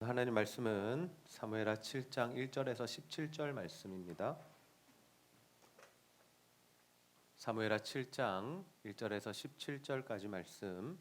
하나님 말씀은 사무엘하 7장 1절에서 17절 말씀입니다. 사무엘하 7장 1절에서 17절까지 말씀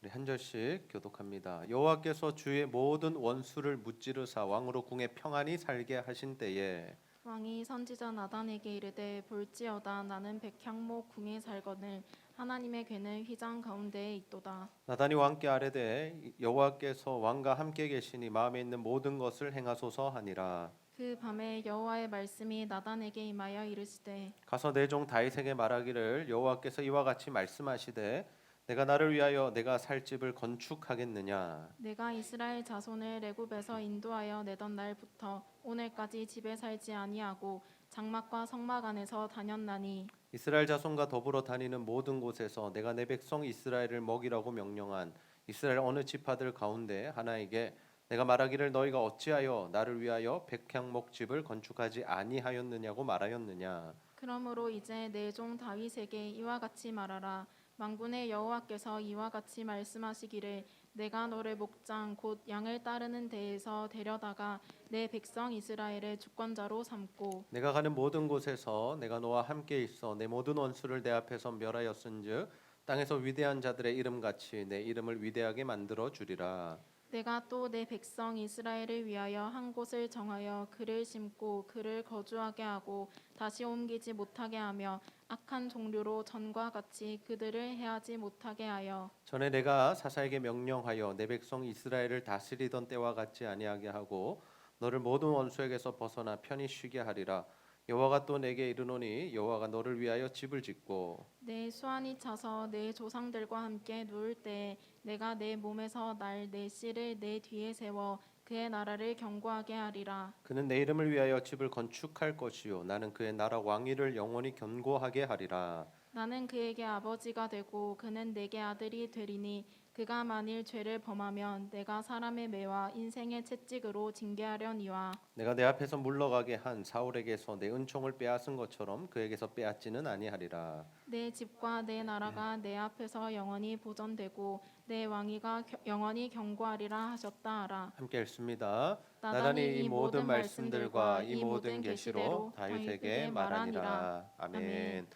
우리 한 절씩 교독합니다. 여호와께서 주의 모든 원수를 무찌르사 왕으로 궁에 평안히 살게 하신 때에 왕이 선지자 나단에게 이르되 볼지어다 나는 백향목 궁에 살거늘 하나님의 궤는 휘장 가운데에 있도다. 나단이 왕께 아뢰되 여호와께서 왕과 함께 계시니 마음에 있는 모든 것을 행하소서 하니라. 그 밤에 여호와의 말씀이 나단에게 임하여 이르시되 가서 내 종 다윗에게 말하기를 여호와께서 이와 같이 말씀하시되 내가 나를 위하여 내가 살 집을 건축하겠느냐. 내가 이스라엘 자손을 애굽에서 인도하여 내던 날부터 오늘까지 집에 살지 아니하고 장막과 성막 안에서 다녔나니 이스라엘 자손과 더불어 다니는 모든 곳에서 내가 내 백성 이스라엘을 먹이라고 명령한 이스라엘 어느 지파들 가운데 하나에게 내가 말하기를 너희가 어찌하여 나를 위하여 백향목 집을 건축하지 아니하였느냐고 말하였느냐. 그러므로 이제 내 종 다윗에게 이와 같이 말하라. 만군의 여호와께서 이와 같이 말씀하시기를 내가 너를 목장 곧 양을 따르는 데에서 데려다가 내 백성 이스라엘의 주권자로 삼고 내가 가는 모든 곳에서 내가 너와 함께 있어 내 모든 원수를 내 앞에서 멸하였은즉 땅에서 위대한 자들의 이름같이 내 이름을 위대하게 만들어 주리라. 내가 또 내 백성 이스라엘을 위하여 한 곳을 정하여 그를 심고 그를 거주하게 하고 다시 옮기지 못하게 하며 악한 종류로 전과 같이 그들을 해하지 못하게 하여 전에 내가 사사에게 명령하여 내 백성 이스라엘을 다스리던 때와 같지 아니하게 하고 너를 모든 원수에게서 벗어나 편히 쉬게 하리라. 여호와가 또 내게 이르노니 여호와가 너를 위하여 집을 짓고 내 수완이 차서 내 조상들과 함께 누울 때에 내가 내 몸에서 날 내 씨를 내 뒤에 세워 그의 나라를 견고하게 하리라. 그는 내 이름을 위하여 집을 건축할 것이요 나는 그의 나라 왕위를 영원히 견고하게 하리라. 나는 그에게 아버지가 되고 그는 내게 아들이 되리니 그가 만일 죄를 범하면 내가 사람의 매와 인생의 채찍으로 징계하려니와 내가 내 앞에서 물러가게 한 사울에게서 내 은총을 빼앗은 것처럼 그에게서 빼앗지는 아니하리라. 내 집과 내 나라가 내 앞에서 영원히 보존되고 내 왕위가 영원히 견고하리라 하셨다 하라. 함께 읽습니다. 나단이 이 모든 말씀들과 이 모든 계시대로 다윗에게 말하니라. 아멘. 아멘.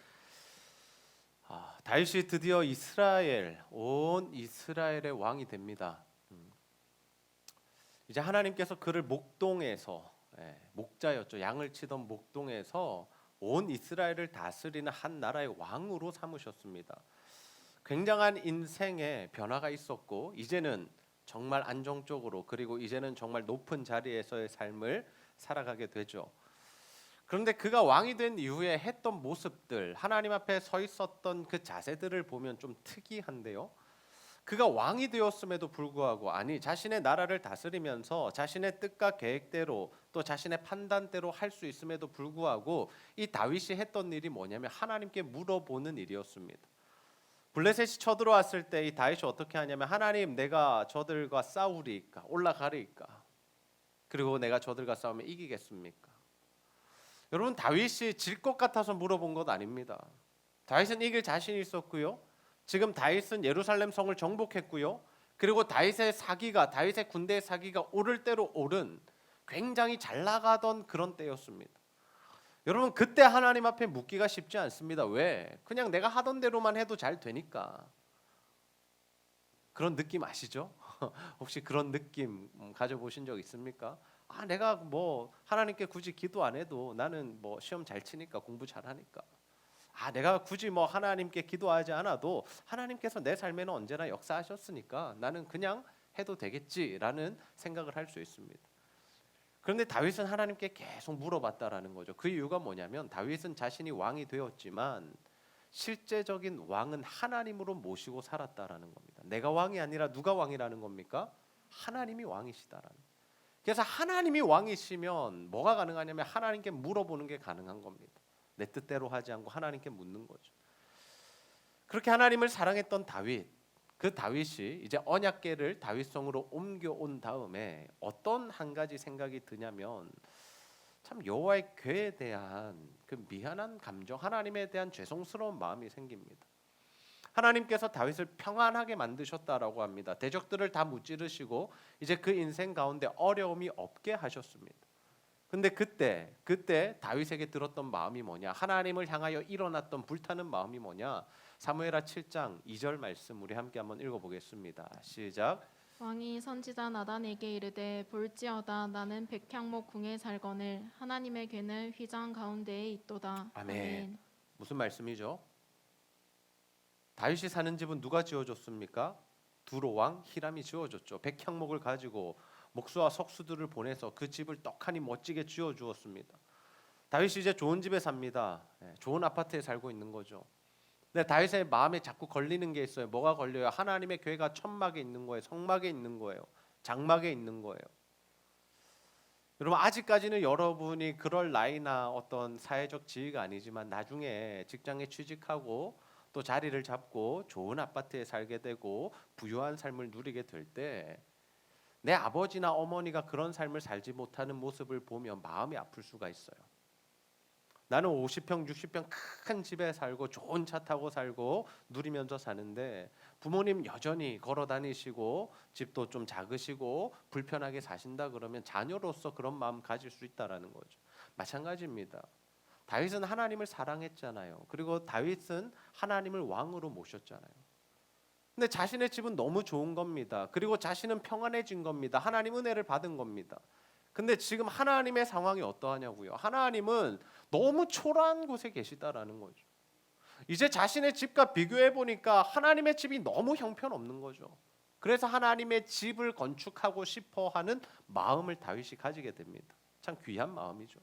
다윗이 드디어 온 이스라엘의 왕이 됩니다. 이제 하나님께서 그를 목동에서 목자였죠. 양을 치던 목동에서 온 이스라엘을 다스리는 한 나라의 왕으로 삼으셨습니다. 굉장한 인생의 변화가 있었고 이제는 정말 안정적으로 그리고 이제는 정말 높은 자리에서의 삶을 살아가게 되죠. 그런데 그가 왕이 된 이후에 했던 모습들, 하나님 앞에 서 있었던 그 자세들을 보면 좀 특이한데요. 그가 왕이 되었음에도 불구하고 자신의 나라를 다스리면서 자신의 뜻과 계획대로 또 자신의 판단대로 할 수 있음에도 불구하고 이 다윗이 했던 일이 뭐냐면 하나님께 물어보는 일이었습니다. 블레셋이 쳐들어왔을 때 이 다윗이 어떻게 하냐면 하나님 내가 저들과 싸우리까 올라가리까 그리고 내가 저들과 싸우면 이기겠습니까? 여러분 다윗이 질 것 같아서 물어본 것 아닙니다. 다윗은 이길 자신이 있었고요. 지금 다윗은 예루살렘 성을 정복했고요. 그리고 다윗의 군대의 사기가 오를 대로 오른 굉장히 잘 나가던 그런 때였습니다. 여러분 그때 하나님 앞에 묻기가 쉽지 않습니다. 왜? 그냥 내가 하던 대로만 해도 잘 되니까. 그런 느낌 아시죠? 혹시 그런 느낌 가져보신 적 있습니까? 내가 뭐 하나님께 굳이 기도 안 해도 나는 뭐 시험 잘 치니까 공부 잘하니까. 내가 굳이 뭐 하나님께 기도하지 않아도 하나님께서 내 삶에는 언제나 역사하셨으니까 나는 그냥 해도 되겠지라는 생각을 할 수 있습니다. 그런데 다윗은 하나님께 계속 물어봤다라는 거죠. 그 이유가 뭐냐면 다윗은 자신이 왕이 되었지만 실제적인 왕은 하나님으로 모시고 살았다라는 겁니다. 내가 왕이 아니라 누가 왕이라는 겁니까? 하나님이 왕이시다라는. 그래서 하나님이 왕이시면 뭐가 가능하냐면 하나님께 물어보는 게 가능한 겁니다. 내 뜻대로 하지 않고 하나님께 묻는 거죠. 그렇게 하나님을 사랑했던 다윗, 그 다윗이 이제 언약궤를 다윗성으로 옮겨온 다음에 어떤 한 가지 생각이 드냐면 참 여호와의 궤에 대한 그 미안한 감정, 하나님에 대한 죄송스러운 마음이 생깁니다. 하나님께서 다윗을 평안하게 만드셨다라고 합니다. 대적들을 다 무찌르시고 이제 그 인생 가운데 어려움이 없게 하셨습니다. 근데 그때 다윗에게 들었던 마음이 뭐냐? 하나님을 향하여 일어났던 불타는 마음이 뭐냐? 사무엘하 7장 2절 말씀 우리 함께 한번 읽어보겠습니다. 시작. 왕이 선지자 나단에게 이르되 볼지어다 나는 백향목 궁에 살거늘 하나님의 궤는 휘장 가운데에 있도다. 아멘. 무슨 말씀이죠? 다윗이 사는 집은 누가 지어줬습니까? 두로 왕 히람이 지어줬죠. 백향목을 가지고 목수와 석수들을 보내서 그 집을 떡하니 멋지게 지어주었습니다. 다윗이 이제 좋은 집에 삽니다. 좋은 아파트에 살고 있는 거죠. 근데 다윗의 마음에 자꾸 걸리는 게 있어요. 뭐가 걸려요? 하나님의 궤가 천막에 있는 거예요. 성막에 있는 거예요. 장막에 있는 거예요. 여러분 아직까지는 여러분이 그럴 나이나 어떤 사회적 지위가 아니지만 나중에 직장에 취직하고 또 자리를 잡고 좋은 아파트에 살게 되고 부유한 삶을 누리게 될 때 내 아버지나 어머니가 그런 삶을 살지 못하는 모습을 보면 마음이 아플 수가 있어요. 나는 50평, 60평 큰 집에 살고 좋은 차 타고 살고 누리면서 사는데 부모님 여전히 걸어 다니시고 집도 좀 작으시고 불편하게 사신다 그러면 자녀로서 그런 마음 가질 수 있다라는 거죠. 마찬가지입니다. 다윗은 하나님을 사랑했잖아요. 그리고 다윗은 하나님을 왕으로 모셨잖아요. 근데 자신의 집은 너무 좋은 겁니다. 그리고 자신은 평안해진 겁니다. 하나님 은혜를 받은 겁니다. 근데 지금 하나님의 상황이 어떠하냐고요? 하나님은 너무 초라한 곳에 계시다라는 거죠. 이제 자신의 집과 비교해 보니까 하나님의 집이 너무 형편없는 거죠. 그래서 하나님의 집을 건축하고 싶어 하는 마음을 다윗이 가지게 됩니다. 참 귀한 마음이죠.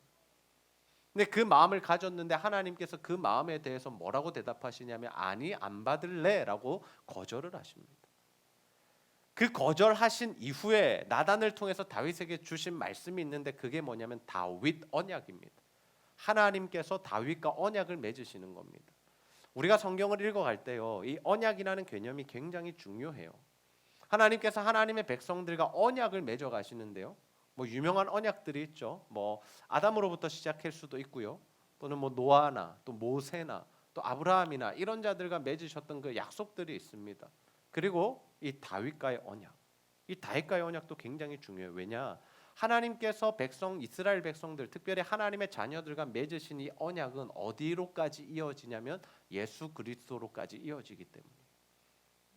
근데 그 마음을 가졌는데 하나님께서 그 마음에 대해서 뭐라고 대답하시냐면 아니 안 받을래라고 거절을 하십니다. 그 거절하신 이후에 나단을 통해서 다윗에게 주신 말씀이 있는데 그게 뭐냐면 다윗 언약입니다. 하나님께서 다윗과 언약을 맺으시는 겁니다. 우리가 성경을 읽어갈 때요, 이 언약이라는 개념이 굉장히 중요해요. 하나님께서 하나님의 백성들과 언약을 맺어 가시는데요. 뭐 유명한 언약들이 있죠. 뭐 아담으로부터 시작할 수도 있고요. 또는 뭐 노아나 또 모세나 또 아브라함이나 이런 자들과 맺으셨던 그 약속들이 있습니다. 그리고 이 다윗과의 언약, 이 다윗과의 언약도 굉장히 중요해요. 왜냐? 하나님께서 이스라엘 백성들, 특별히 하나님의 자녀들과 맺으신 이 언약은 어디로까지 이어지냐면 예수 그리스도로까지 이어지기 때문에.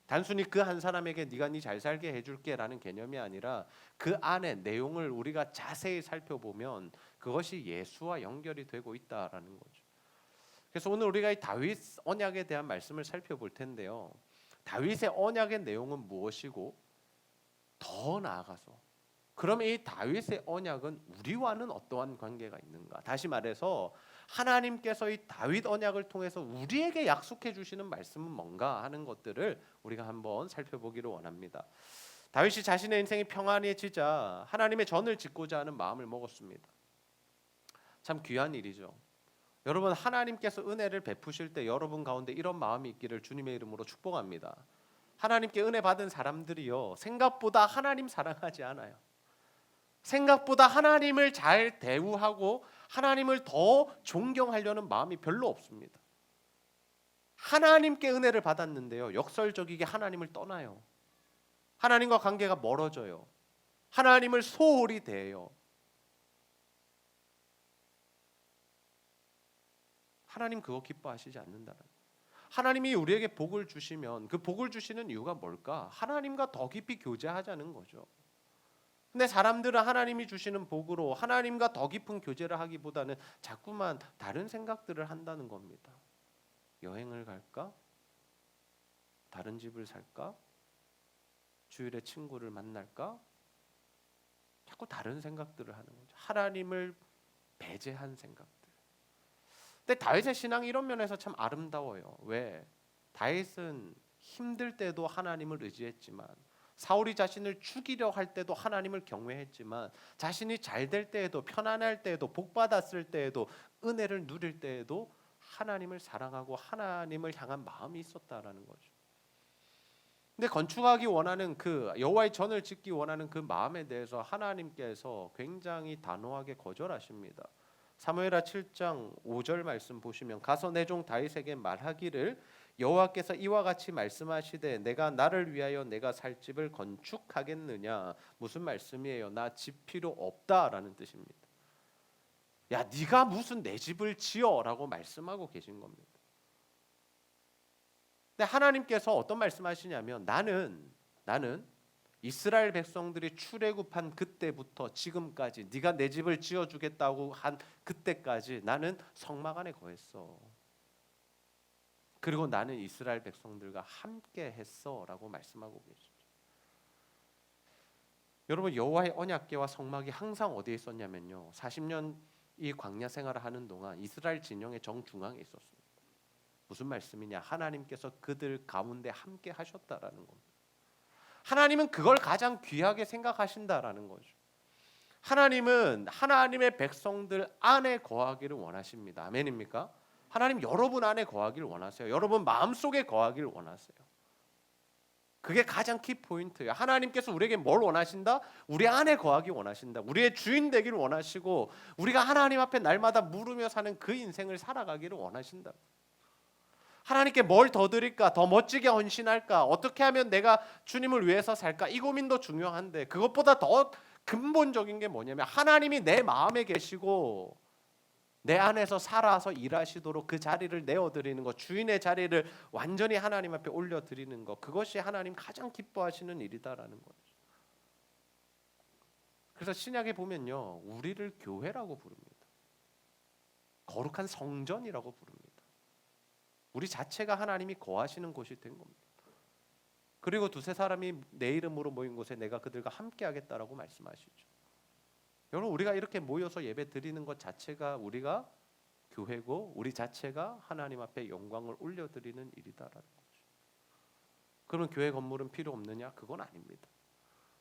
단순히 그 한 사람에게 네가 네 잘 살게 해줄게라는 개념이 아니라 그 안에 내용을 우리가 자세히 살펴보면 그것이 예수와 연결이 되고 있다라는 거죠. 그래서 오늘 우리가 이 다윗 언약에 대한 말씀을 살펴볼 텐데요. 다윗의 언약의 내용은 무엇이고 더 나아가서 그러면 이 다윗의 언약은 우리와는 어떠한 관계가 있는가? 다시 말해서 하나님께서 이 다윗 언약을 통해서 우리에게 약속해 주시는 말씀은 뭔가 하는 것들을 우리가 한번 살펴보기를 원합니다. 다윗이 자신의 인생이 평안해지자 하나님의 전을 짓고자 하는 마음을 먹었습니다. 참 귀한 일이죠. 여러분 하나님께서 은혜를 베푸실 때 여러분 가운데 이런 마음이 있기를 주님의 이름으로 축복합니다. 하나님께 은혜 받은 사람들이요 생각보다 하나님 사랑하지 않아요. 생각보다 하나님을 잘 대우하고 하나님을 더 존경하려는 마음이 별로 없습니다. 하나님께 은혜를 받았는데요 역설적이게 하나님을 떠나요. 하나님과 관계가 멀어져요. 하나님을 소홀히 대해요. 하나님 그거 기뻐하시지 않는다는 거예요. 하나님이 우리에게 복을 주시면 그 복을 주시는 이유가 뭘까? 하나님과 더 깊이 교제하자는 거죠. 근데 사람들은 하나님이 주시는 복으로 하나님과 더 깊은 교제를 하기보다는 자꾸만 다른 생각들을 한다는 겁니다. 여행을 갈까? 다른 집을 살까? 주일에 친구를 만날까? 자꾸 다른 생각들을 하는 거죠. 하나님을 배제한 생각들. 근데 다윗의 신앙이 이런 면에서 참 아름다워요. 왜? 다윗은 힘들 때도 하나님을 의지했지만 사울이 자신을 죽이려 할 때도 하나님을 경외했지만 자신이 잘 될 때에도 편안할 때에도 복 받았을 때에도 은혜를 누릴 때에도 하나님을 사랑하고 하나님을 향한 마음이 있었다라는 거죠. 근데 건축하기 원하는 그 여호와의 전을 짓기 원하는 그 마음에 대해서 하나님께서 굉장히 단호하게 거절하십니다. 사무엘하 7장 5절 말씀 보시면 가서 내 종 다윗에게 말하기를 여호와께서 이와 같이 말씀하시되 내가 나를 위하여 내가 살 집을 건축하겠느냐. 무슨 말씀이에요? 나 집 필요 없다라는 뜻입니다. 야, 네가 무슨 내 집을 지어라고 말씀하고 계신 겁니다. 근데 하나님께서 어떤 말씀하시냐면 나는 이스라엘 백성들이 출애굽한 그때부터 지금까지 네가 내 집을 지어주겠다고 한 그때까지 나는 성막 안에 거했어. 그리고 나는 이스라엘 백성들과 함께 했어라고 말씀하고 계시죠. 여러분, 여호와의 언약궤와 성막이 항상 어디에 있었냐면요, 40년 이 광야 생활을 하는 동안 이스라엘 진영의 정중앙에 있었습니다. 무슨 말씀이냐? 하나님께서 그들 가운데 함께 하셨다라는 겁니다. 하나님은 그걸 가장 귀하게 생각하신다라는 거죠. 하나님은 하나님의 백성들 안에 거하기를 원하십니다. 아멘입니까? 하나님 여러분 안에 거하기를 원하세요. 여러분 마음속에 거하기를 원하세요. 그게 가장 키포인트예요. 하나님께서 우리에게 뭘 원하신다? 우리 안에 거하기 원하신다. 우리의 주인 되기를 원하시고 우리가 하나님 앞에 날마다 물으며 사는 그 인생을 살아가기를 원하신다. 하나님께 뭘 더 드릴까? 더 멋지게 헌신할까? 어떻게 하면 내가 주님을 위해서 살까? 이 고민도 중요한데 그것보다 더 근본적인 게 뭐냐면 하나님이 내 마음에 계시고 내 안에서 살아서 일하시도록 그 자리를 내어드리는 것, 주인의 자리를 완전히 하나님 앞에 올려드리는 것, 그것이 하나님 가장 기뻐하시는 일이다라는 거죠. 그래서 신약에 보면요, 우리를 교회라고 부릅니다. 거룩한 성전이라고 부릅니다. 우리 자체가 하나님이 거하시는 곳이 된 겁니다. 그리고 두세 사람이 내 이름으로 모인 곳에 내가 그들과 함께 하겠다라고 말씀하시죠. 여러분, 우리가 이렇게 모여서 예배 드리는 것 자체가 우리가 교회고 우리 자체가 하나님 앞에 영광을 올려드리는 일이다라는 거죠. 그럼 교회 건물은 필요 없느냐? 그건 아닙니다.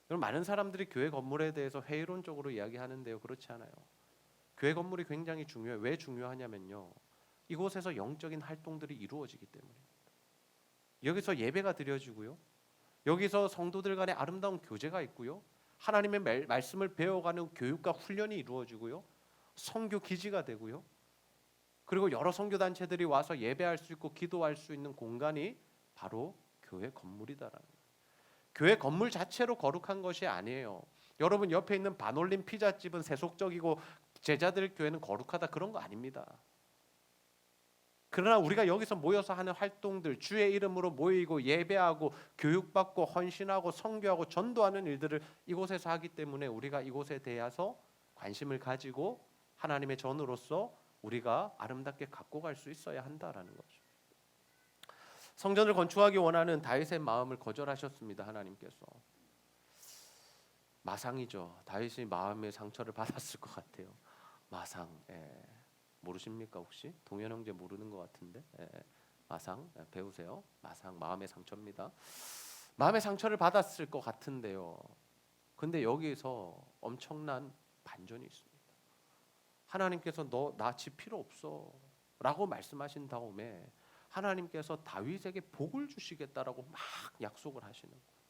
여러분, 많은 사람들이 교회 건물에 대해서 회의론적으로 이야기하는데요, 그렇지 않아요. 교회 건물이 굉장히 중요해요. 왜 중요하냐면요, 이곳에서 영적인 활동들이 이루어지기 때문입니다. 여기서 예배가 드려지고요, 여기서 성도들 간에 아름다운 교제가 있고요, 하나님의 말씀을 배워가는 교육과 훈련이 이루어지고요, 선교 기지가 되고요, 그리고 여러 선교 단체들이 와서 예배할 수 있고 기도할 수 있는 공간이 바로 교회 건물이다라는 거예요. 교회 건물 자체로 거룩한 것이 아니에요. 여러분 옆에 있는 반올림 피자집은 세속적이고 제자들 교회는 거룩하다, 그런 거 아닙니다. 그러나 우리가 여기서 모여서 하는 활동들, 주의 이름으로 모이고 예배하고 교육받고 헌신하고 선교하고 전도하는 일들을 이곳에서 하기 때문에 우리가 이곳에 대해서 관심을 가지고 하나님의 전으로서 우리가 아름답게 갖고 갈 수 있어야 한다라는 거죠. 성전을 건축하기 원하는 다윗의 마음을 거절하셨습니다. 하나님께서. 마상이죠. 다윗이 마음의 상처를 받았을 것 같아요. 마상. 모르십니까 혹시? 동현 형제 모르는 것 같은데. 마상 배우세요. 마상, 마음의 상처입니다. 마음의 상처를 받았을 것 같은데요. 근데 여기서 엄청난 반전이 있습니다. 하나님께서 너 나 집 필요 없어 라고 말씀하신 다음에 하나님께서 다윗에게 복을 주시겠다라고 막 약속을 하시는 거예요.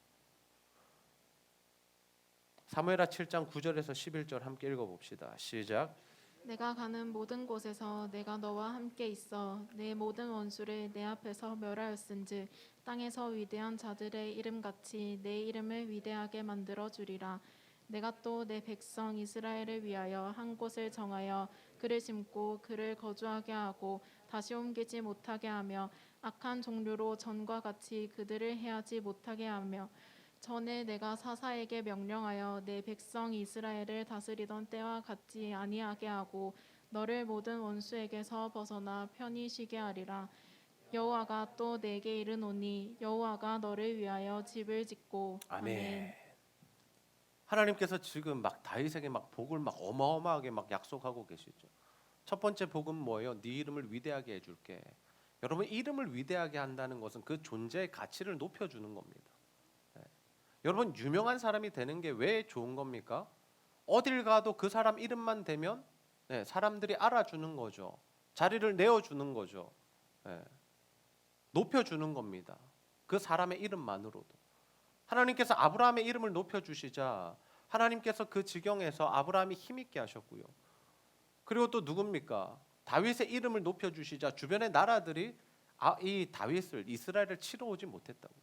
사무엘하 7장 9절에서 11절 함께 읽어봅시다. 시작. 내가 가는 모든 곳에서 내가 너와 함께 있어 내 모든 원수를 내 앞에서 멸하였은즉 땅에서 위대한 자들의 이름같이 내 이름을 위대하게 만들어 주리라. 내가 또 내 백성 이스라엘을 위하여 한 곳을 정하여 그를 심고 그를 거주하게 하고 다시 옮기지 못하게 하며 악한 종류로 전과 같이 그들을 해하지 못하게 하며 전에 내가 사사에게 명령하여 내 백성 이스라엘을 다스리던 때와 같지 아니하게 하고 너를 모든 원수에게서 벗어나 편히 쉬게 하리라. 여호와가 또 내게 이르노니 여호와가 너를 위하여 집을 짓고. 아멘. 하나님께서 지금 막 다윗에게 막 복을 막 어마어마하게 막 약속하고 계시죠. 첫 번째 복은 뭐예요? 네 이름을 위대하게 해줄게. 여러분, 이름을 위대하게 한다는 것은 그 존재의 가치를 높여주는 겁니다. 여러분, 유명한 사람이 되는 게 왜 좋은 겁니까? 어딜 가도 그 사람 이름만 대면 사람들이 알아주는 거죠. 자리를 내어주는 거죠. 높여주는 겁니다. 그 사람의 이름만으로도. 하나님께서 아브라함의 이름을 높여주시자 하나님께서 그 지경에서 아브라함이 힘있게 하셨고요. 그리고 또 누굽니까? 다윗의 이름을 높여주시자 주변의 나라들이 이 다윗을 이스라엘을 치러 오지 못했다고.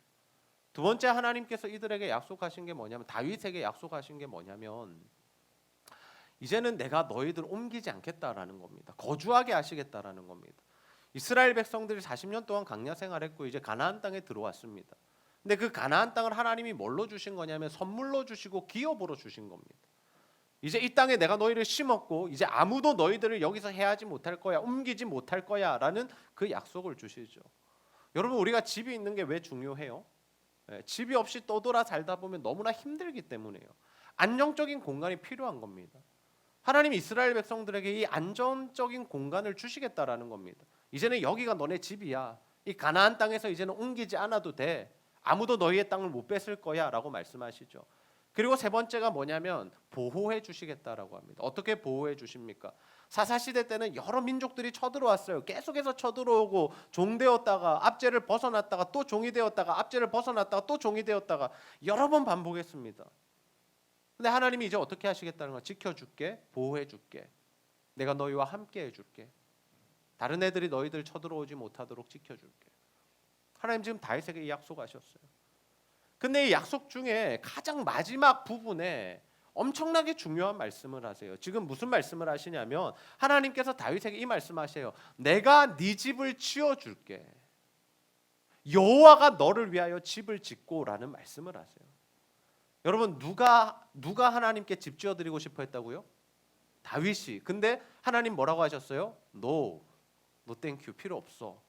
두 번째 하나님께서 이들에게 약속하신 게 뭐냐면 다윗에게 약속하신 게 뭐냐면 이제는 내가 너희들 옮기지 않겠다라는 겁니다. 거주하게 하시겠다라는 겁니다. 이스라엘 백성들이 40년 동안 광야 생활했고 이제 가나안 땅에 들어왔습니다. 근데 그 가나안 땅을 하나님이 뭘로 주신 거냐면 선물로 주시고 기업으로 주신 겁니다. 이제 이 땅에 내가 너희를 심었고 이제 아무도 너희들을 여기서 해하지 못할 거야, 옮기지 못할 거야라는 그 약속을 주시죠. 여러분 우리가 집이 있는 게 왜 중요해요? 집이 없이 떠돌아 살다 보면 너무나 힘들기 때문에요. 안정적인 공간이 필요한 겁니다. 하나님이 이스라엘 백성들에게 이 안정적인 공간을 주시겠다라는 겁니다. 이제는 여기가 너네 집이야. 이 가나안 땅에서 이제는 옮기지 않아도 돼. 아무도 너희의 땅을 못 뺏을 거야라고 말씀하시죠. 그리고 세 번째가 뭐냐면 보호해 주시겠다라고 합니다. 어떻게 보호해 주십니까? 사사시대 때는 여러 민족들이 쳐들어왔어요. 계속해서 쳐들어오고 종되었다가 압제를 벗어났다가 또 종이 되었다가 압제를 벗어났다가 또 종이 되었다가 여러 번 반복했습니다. 근데 하나님이 이제 어떻게 하시겠다는 거? 지켜줄게, 보호해줄게. 내가 너희와 함께 해줄게. 다른 애들이 너희들 쳐들어오지 못하도록 지켜줄게. 하나님 지금 다윗에게 이 약속하셨어요. 근데 이 약속 중에 가장 마지막 부분에 엄청나게 중요한 말씀을 하세요. 지금 무슨 말씀을 하시냐면 하나님께서 다윗에게 이 말씀하세요. 내가 네 집을 지어줄게. 여호와가 너를 위하여 집을 짓고라는 말씀을 하세요. 여러분 누가 하나님께 집 지어드리고 싶어 했다고요? 다윗이. 근데 하나님 뭐라고 하셨어요? No 땡큐 필요 없어.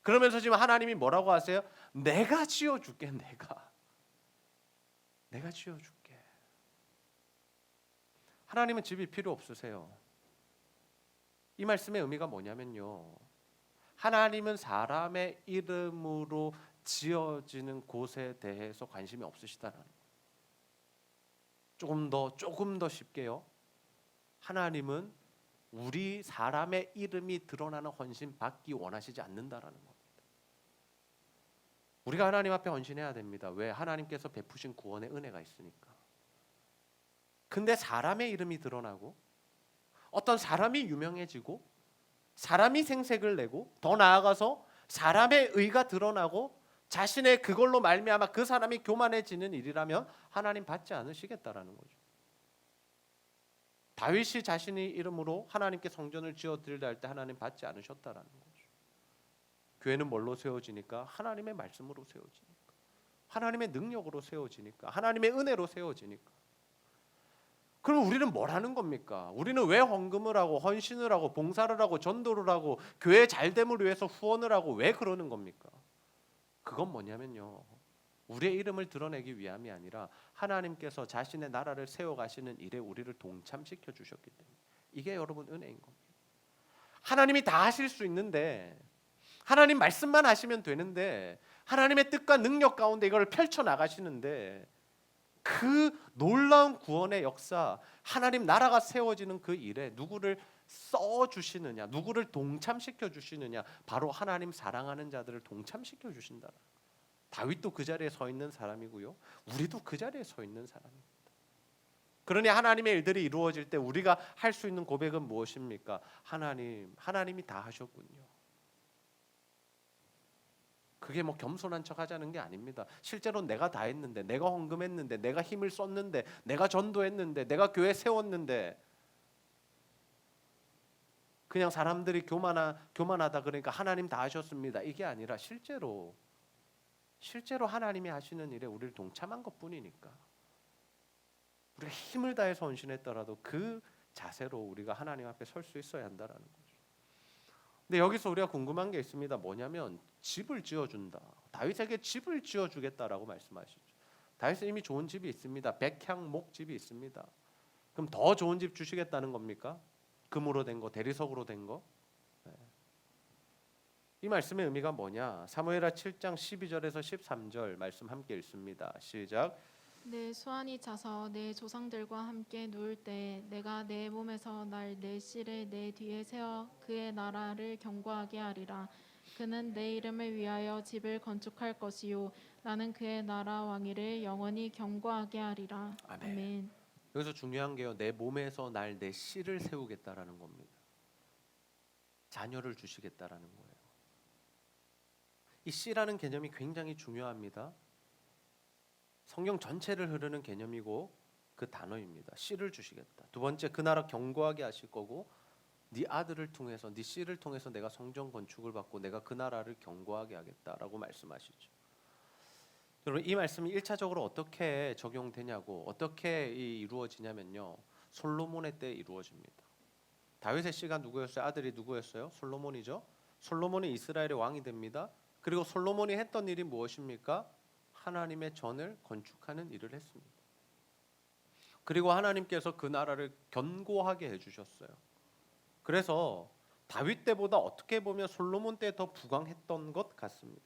그러면서 지금 하나님이 뭐라고 하세요? 내가 지어줄게. 내가 지어줄게. 하나님은 집이 필요 없으세요. 이 말씀의 의미가 뭐냐면요, 하나님은 사람의 이름으로 지어지는 곳에 대해서 관심이 없으시다는 거예요. 조금 더 쉽게요, 하나님은 우리 사람의 이름이 드러나는 헌신 받기 원하시지 않는다라는 겁니다. 우리가 하나님 앞에 헌신해야 됩니다. 왜? 하나님께서 베푸신 구원의 은혜가 있으니까. 근데 사람의 이름이 드러나고 어떤 사람이 유명해지고 사람이 생색을 내고 더 나아가서 사람의 의가 드러나고 자신의 그걸로 말미암아 그 사람이 교만해지는 일이라면 하나님 받지 않으시겠다라는 거죠. 다윗이 자신의 이름으로 하나님께 성전을 지어드리려 할 때 하나님 받지 않으셨다라는 거죠. 교회는 뭘로 세워지니까? 하나님의 말씀으로 세워지니까, 하나님의 능력으로 세워지니까, 하나님의 은혜로 세워지니까. 그럼 우리는 뭘 하는 겁니까? 우리는 왜 헌금을 하고 헌신을 하고 봉사를 하고 전도를 하고 교회 잘됨을 위해서 후원을 하고 왜 그러는 겁니까? 그건 뭐냐면요, 우리의 이름을 드러내기 위함이 아니라 하나님께서 자신의 나라를 세워가시는 일에 우리를 동참시켜 주셨기 때문에. 이게 여러분 은혜인 겁니다. 하나님이 다 하실 수 있는데, 하나님 말씀만 하시면 되는데, 하나님의 뜻과 능력 가운데 이걸 펼쳐나가시는데, 그 놀라운 구원의 역사, 하나님 나라가 세워지는 그 일에 누구를 써주시느냐, 누구를 동참시켜 주시느냐, 바로 하나님 사랑하는 자들을 동참시켜 주신다. 다윗도 그 자리에 서 있는 사람이고요, 우리도 그 자리에 서 있는 사람입니다. 그러니 하나님의 일들이 이루어질 때 우리가 할 수 있는 고백은 무엇입니까? 하나님이 다 하셨군요. 그게 뭐 겸손한 척 하자는 게 아닙니다. 실제로 내가 다 했는데, 내가 헌금했는데, 내가 힘을 썼는데, 내가 전도했는데, 내가 교회 세웠는데, 그냥 사람들이 교만하다 그러니까 하나님 다 하셨습니다, 이게 아니라 실제로 하나님이 하시는 일에 우리를 동참한 것뿐이니까, 우리가 힘을 다해서 헌신했더라도 그 자세로 우리가 하나님 앞에 설 수 있어야 한다라는 거죠. 근데 여기서 우리가 궁금한 게 있습니다. 뭐냐면 집을 지어준다. 다윗에게 집을 지어주겠다라고 말씀하시죠. 다윗은 이미 좋은 집이 있습니다. 백향목 집이 있습니다. 그럼 더 좋은 집 주시겠다는 겁니까? 금으로 된 거, 대리석으로 된 거? 네. 이 말씀의 의미가 뭐냐? 사무엘하 7장 12절에서 13절 말씀 함께 읽습니다. 시작. 내 수완이 차서 내 조상들과 함께 누울 때 내가 내 몸에서 날 내 씨를 내 뒤에 세워 그의 나라를 견고하게 하리라. 그는 내 이름을 위하여 집을 건축할 것이요 나는 그의 나라 왕위를 영원히 견고하게 하리라. 아멘. 아멘. 여기서 중요한 게요, 내 몸에서 날 내 씨를 세우겠다라는 겁니다. 자녀를 주시겠다라는 거예요. 이 씨라는 개념이 굉장히 중요합니다. 성경 전체를 흐르는 개념이고 그 단어입니다. 씨를 주시겠다. 두 번째, 그 나라 견고하게 하실 거고 네 아들을 통해서, 네 씨를 통해서 내가 성전 건축을 받고 내가 그 나라를 견고하게 하겠다라고 말씀하시죠. 여러분, 이 말씀이 1차적으로 어떻게 적용되냐고, 어떻게 이루어지냐면요, 솔로몬의 때 이루어집니다. 다윗의 씨가 누구였어요? 아들이 누구였어요? 솔로몬이죠. 솔로몬이 이스라엘의 왕이 됩니다. 그리고 솔로몬이 했던 일이 무엇입니까? 하나님의 전을 건축하는 일을 했습니다. 그리고 하나님께서 그 나라를 견고하게 해주셨어요. 그래서 다윗 때보다 어떻게 보면 솔로몬 때 더 부강했던 것 같습니다.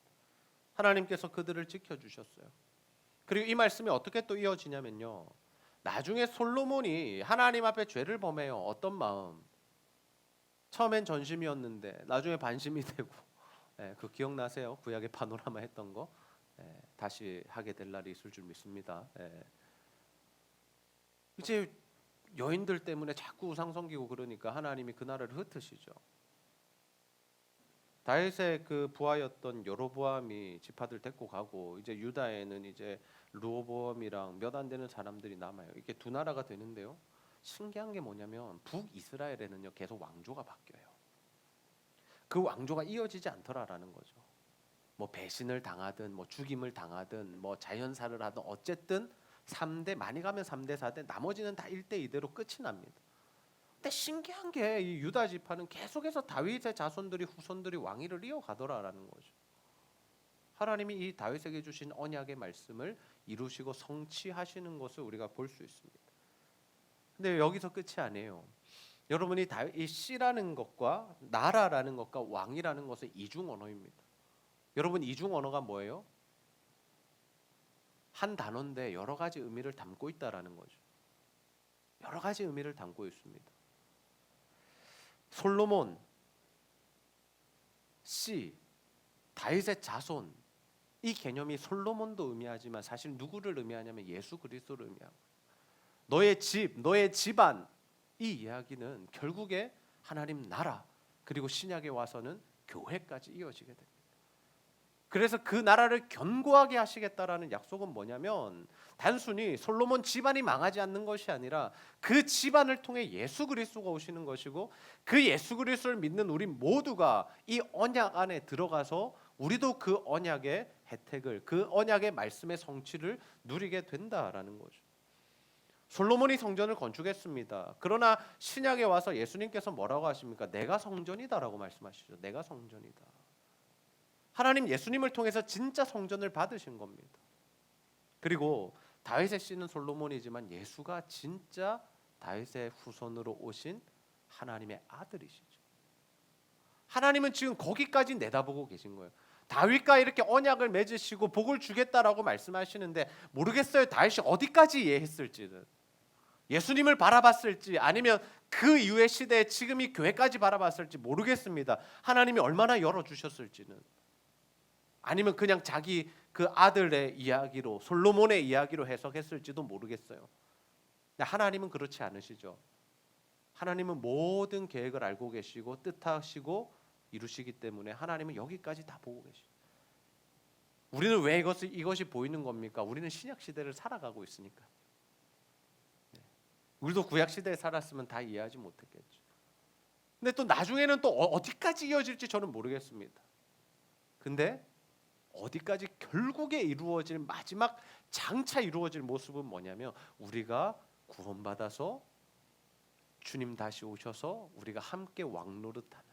하나님께서 그들을 지켜주셨어요. 그리고 이 말씀이 어떻게 또 이어지냐면요, 나중에 솔로몬이 하나님 앞에 죄를 범해요. 어떤 마음? 처음엔 전심이었는데 나중에 반심이 되고, 그 기억나세요? 구약의 파노라마 했던 거, 다시 하게 될 날이 있을 줄 믿습니다. 이제 여인들 때문에 자꾸 우상 섬기고 그러니까 하나님이 그 나라를 흩으시죠. 다윗의 그 부하였던 여로보암이 지파들 데리고 가고, 이제 유다에는 이제 르호보암이랑 몇 안 되는 사람들이 남아요. 이게 두 나라가 되는데요, 신기한 게 뭐냐면 북이스라엘에는요 계속 왕조가 바뀌어요. 그 왕조가 이어지지 않더라라는 거죠. 뭐 배신을 당하든 뭐 죽임을 당하든 뭐 자연사를 하든 어쨌든 3대, 많이 가면 3대 4대, 나머지는 다 1대 2대로 끝이 납니다. 근데 신기한 게 이 유다 지파는 계속해서 다윗의 자손들이, 후손들이 왕위를 이어가더라라는 거죠. 하나님이 이 다윗에게 주신 언약의 말씀을 이루시고 성취하시는 것을 우리가 볼 수 있습니다. 근데 여기서 끝이 아니에요. 여러분이 이 씨라는 것과 나라라는 것과 왕이라는 것은 이중 언어입니다. 여러분, 이중 언어가 뭐예요? 한 단어인데 여러 가지 의미를 담고 있다라는 거죠. 여러 가지 의미를 담고 있습니다. 솔로몬, 씨, 다윗의 자손, 이 개념이 솔로몬도 의미하지만 사실 누구를 의미하냐면 예수 그리스도를 의미하고, 너의 집, 너의 집안, 이 이야기는 결국에 하나님 나라, 그리고 신약에 와서는 교회까지 이어지게 됩니다. 그래서 그 나라를 견고하게 하시겠다라는 약속은 뭐냐면 단순히 솔로몬 집안이 망하지 않는 것이 아니라 그 집안을 통해 예수 그리스도가 오시는 것이고, 그 예수 그리스도를 믿는 우리 모두가 이 언약 안에 들어가서 우리도 그 언약의 혜택을, 그 언약의 말씀의 성취를 누리게 된다라는 거죠. 솔로몬이 성전을 건축했습니다. 그러나 신약에 와서 예수님께서 뭐라고 하십니까? 내가 성전이다라고 말씀하시죠. 내가 성전이다. 하나님 예수님을 통해서 진짜 성전을 받으신 겁니다. 그리고 다윗의 씨는 솔로몬이지만 예수가 진짜 다윗의 후손으로 오신 하나님의 아들이시죠. 하나님은 지금 거기까지 내다보고 계신 거예요. 다윗과 이렇게 언약을 맺으시고 복을 주겠다라고 말씀하시는데 모르겠어요, 다윗이 어디까지 이해했을지는. 예수님을 바라봤을지 아니면 그 이후의 시대에 지금 이 교회까지 바라봤을지 모르겠습니다. 하나님이 얼마나 열어주셨을지는. 아니면 그냥 자기 그 아들의 이야기로, 솔로몬의 이야기로 해석했을지도 모르겠어요. 근데 하나님은 그렇지 않으시죠. 하나님은 모든 계획을 알고 계시고 뜻하시고 이루시기 때문에 하나님은 여기까지 다 보고 계시죠. 우리는 왜 이것이 보이는 겁니까? 우리는 신약 시대를 살아가고 있으니까. 우리도 구약 시대에 살았으면 다 이해하지 못했겠죠. 근데 또 나중에는 또 어디까지 이어질지 저는 모르겠습니다. 근데 어디까지 결국에 이루어질 마지막 장차 이루어질 모습은 뭐냐면 우리가 구원받아서 주님 다시 오셔서 우리가 함께 왕노릇하는,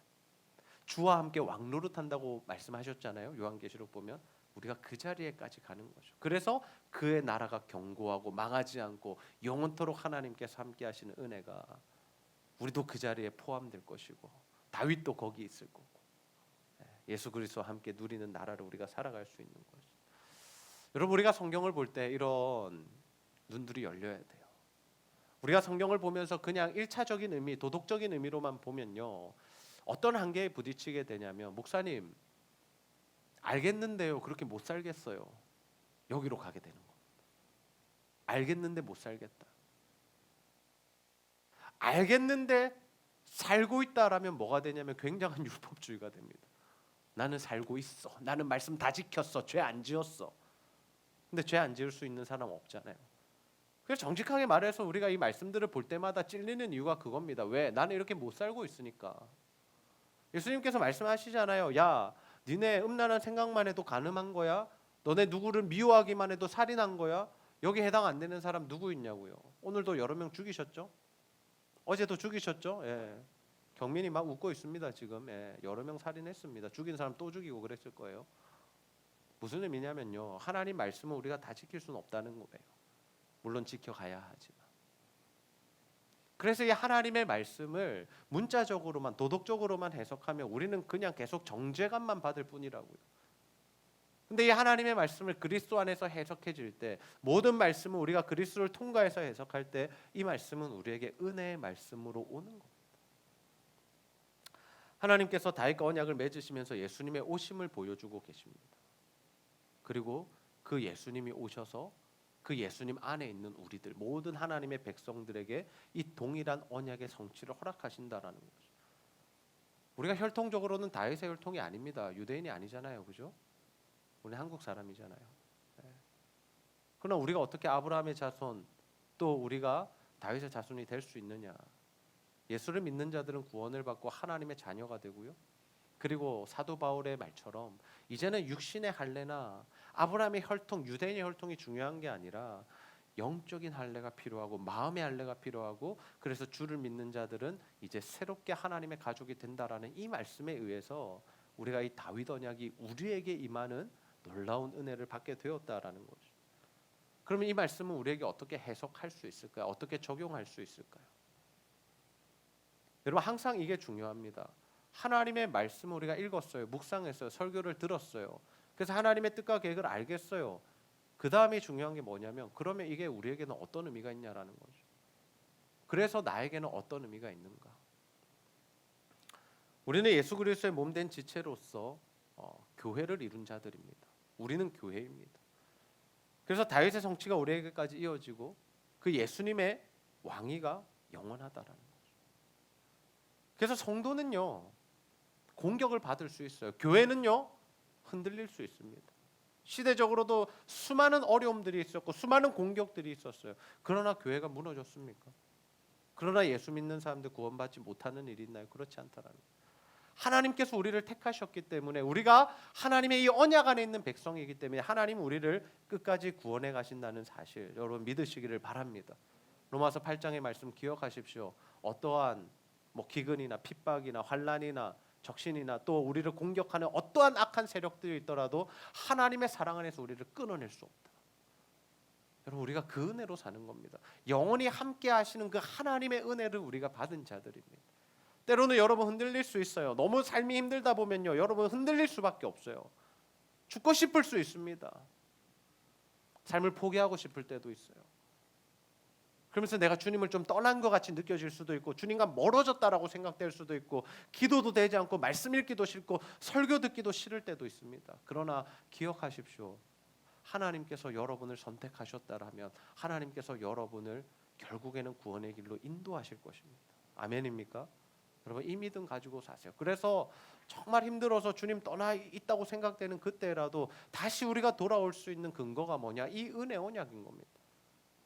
주와 함께 왕노릇한다고 말씀하셨잖아요. 요한계시록 보면 우리가 그 자리에까지 가는 거죠. 그래서 그의 나라가 견고하고 망하지 않고 영원토록 하나님께서 함께 하시는 은혜가 우리도 그 자리에 포함될 것이고 다윗도 거기 있을 거고 예수 그리스도와 함께 누리는 나라를 우리가 살아갈 수 있는 거죠. 여러분, 우리가 성경을 볼 때 이런 눈들이 열려야 돼요. 우리가 성경을 보면서 그냥 1차적인 의미, 도덕적인 의미로만 보면요, 어떤 한계에 부딪히게 되냐면, 목사님 알겠는데요 그렇게 못 살겠어요, 여기로 가게 되는 겁니다. 알겠는데 못 살겠다. 알겠는데 살고 있다라면 뭐가 되냐면 굉장한 율법주의가 됩니다. 나는 살고 있어. 나는 말씀 다 지켰어. 죄 안 지었어. 근데 죄 안 지을 수 있는 사람 없잖아요. 그래서 정직하게 말해서 우리가 이 말씀들을 볼 때마다 찔리는 이유가 그겁니다. 왜? 나는 이렇게 못 살고 있으니까. 예수님께서 말씀하시잖아요. 야, 니네 음란한 생각만 해도 간음한 거야? 너네 누구를 미워하기만 해도 살인한 거야? 여기 해당 안 되는 사람 누구 있냐고요. 오늘도 여러 명 죽이셨죠? 어제도 죽이셨죠? 예. 경민이 막 웃고 있습니다 지금. 예. 여러 명 살인했습니다. 죽인 사람 또 죽이고 그랬을 거예요. 무슨 의미냐면요, 하나님 말씀을 우리가 다 지킬 수는 없다는 거예요. 물론 지켜가야 하지만. 그래서 이 하나님의 말씀을 문자적으로만, 도덕적으로만 해석하면 우리는 그냥 계속 정죄감만 받을 뿐이라고요. 근데 이 하나님의 말씀을 그리스도 안에서 해석해질 때, 모든 말씀을 우리가 그리스도를 통과해서 해석할 때 이 말씀은 우리에게 은혜의 말씀으로 오는 겁니다. 하나님께서 다윗과 언약을 맺으시면서 예수님의 오심을 보여주고 계십니다. 그리고 그 예수님이 오셔서 그 예수님 안에 있는 우리들, 모든 하나님의 백성들에게 이 동일한 언약의 성취를 허락하신다라는 거죠. 우리가 혈통적으로는 다윗의 혈통이 아닙니다. 유대인이 아니잖아요, 그죠? 우리 한국 사람이잖아요. 네. 그러나 우리가 어떻게 아브라함의 자손, 또 우리가 다윗의 자손이 될 수 있느냐? 예수를 믿는 자들은 구원을 받고 하나님의 자녀가 되고요. 그리고 사도 바울의 말처럼 이제는 육신의 할례나 아브라함의 혈통, 유대인의 혈통이 중요한 게 아니라 영적인 할례가 필요하고 마음의 할례가 필요하고, 그래서 주를 믿는 자들은 이제 새롭게 하나님의 가족이 된다라는 이 말씀에 의해서 우리가 이 다윗 언약이 우리에게 임하는 놀라운 은혜를 받게 되었다라는 거죠. 그러면 이 말씀은 우리에게 어떻게 해석할 수 있을까요? 어떻게 적용할 수 있을까요? 여러분, 항상 이게 중요합니다. 하나님의 말씀을 우리가 읽었어요. 묵상했어요. 설교를 들었어요. 그래서 하나님의 뜻과 계획을 알겠어요. 그 다음이 중요한 게 뭐냐면, 그러면 이게 우리에게는 어떤 의미가 있냐라는 거죠. 그래서 나에게는 어떤 의미가 있는가? 우리는 예수 그리스도의 몸된 지체로서 교회를 이룬 자들입니다. 우리는 교회입니다. 그래서 다윗의 성취가 우리에게까지 이어지고 그 예수님의 왕위가 영원하다라는 거죠. 그래서 성도는요, 공격을 받을 수 있어요. 교회는요, 흔들릴 수 있습니다. 시대적으로도 수많은 어려움들이 있었고 수많은 공격들이 있었어요. 그러나 교회가 무너졌습니까? 그러나 예수 믿는 사람들 구원받지 못하는 일이 있나요? 그렇지 않다라는 거예요. 하나님께서 우리를 택하셨기 때문에, 우리가 하나님의 이 언약 안에 있는 백성이기 때문에 하나님은 우리를 끝까지 구원해 가신다는 사실, 여러분 믿으시기를 바랍니다. 로마서 8장의 말씀 기억하십시오. 어떠한 기근이나 핍박이나 환난이나 적신이나 또 우리를 공격하는 어떠한 악한 세력들이 있더라도 하나님의 사랑 안에서 우리를 끊어낼 수 없다. 여러분, 우리가 그 은혜로 사는 겁니다. 영원히 함께 하시는 그 하나님의 은혜를 우리가 받은 자들입니다. 때로는 여러분 흔들릴 수 있어요. 너무 삶이 힘들다 보면요, 여러분 흔들릴 수밖에 없어요. 죽고 싶을 수 있습니다. 삶을 포기하고 싶을 때도 있어요. 그러면서 내가 주님을 좀 떠난 것 같이 느껴질 수도 있고, 주님과 멀어졌다라고 생각될 수도 있고, 기도도 되지 않고 말씀 읽기도 싫고 설교 듣기도 싫을 때도 있습니다. 그러나 기억하십시오. 하나님께서 여러분을 선택하셨다라면 하나님께서 여러분을 결국에는 구원의 길로 인도하실 것입니다. 아멘입니까? 여러분, 이 믿음 가지고 사세요. 그래서 정말 힘들어서 주님 떠나 있다고 생각되는 그때라도 다시 우리가 돌아올 수 있는 근거가 뭐냐? 이 은혜 언약인 겁니다.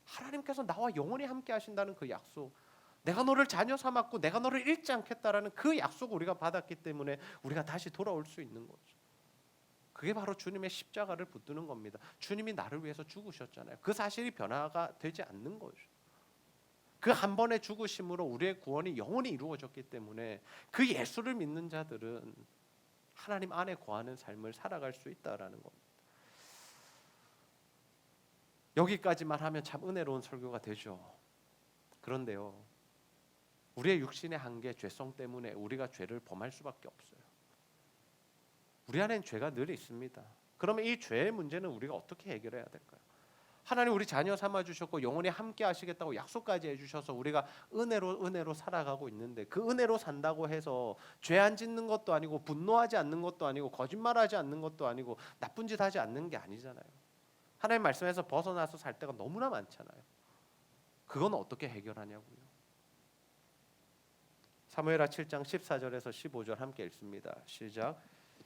하나님께서 나와 영원히 함께 하신다는 그 약속, 내가 너를 자녀 삼았고 내가 너를 잃지 않겠다라는 그 약속을 우리가 받았기 때문에 우리가 다시 돌아올 수 있는 거죠. 그게 바로 주님의 십자가를 붙드는 겁니다. 주님이 나를 위해서 죽으셨잖아요. 그 사실이 변화가 되지 않는 거죠. 그 한 번의 죽으심으로 우리의 구원이 영원히 이루어졌기 때문에 그 예수를 믿는 자들은 하나님 안에 거하는 삶을 살아갈 수 있다라는 겁니다. 여기까지만 하면 참 은혜로운 설교가 되죠. 그런데요, 우리의 육신의 한계, 죄성 때문에 우리가 죄를 범할 수밖에 없어요. 우리 안엔 죄가 늘 있습니다. 그러면 이 죄의 문제는 우리가 어떻게 해결해야 될까요? 하나님 우리 자녀 삼아주셨고 영원히 함께 하시겠다고 약속까지 해주셔서 우리가 은혜로 살아가고 있는데, 그 은혜로 산다고 해서 죄 안 짓는 것도 아니고 분노하지 않는 것도 아니고 거짓말하지 않는 것도 아니고 나쁜 짓 하지 않는 게 아니잖아요. 하나님 말씀에서 벗어나서 살 때가 너무나 많잖아요. 그건 어떻게 해결하냐고요. 사무엘하 7장 14절에서 15절 함께 읽습니다. 시작.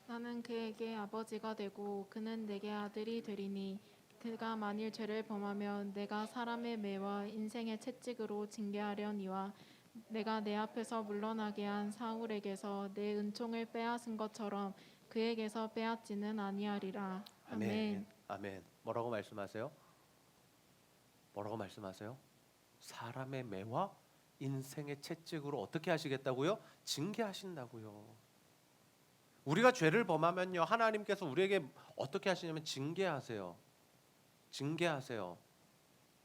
나는 그에게 아버지가 되고 그는 내게 아들이 되리니 그가 만일 죄를 범하면 내가 사람의 매와 인생의 채찍으로 징계하려니와 내가 내 앞에서 물러나게 한 사울에게서 내 은총을 빼앗은 것처럼 그에게서 빼앗지는 아니하리라. 아멘. 아멘. 아멘. 뭐라고 말씀하세요? 뭐라고 말씀하세요? 사람의 매와 인생의 채찍으로 어떻게 하시겠다고요? 징계하신다고요. 우리가 죄를 범하면요, 하나님께서 우리에게 어떻게 하시냐면 징계하세요. 징계하세요.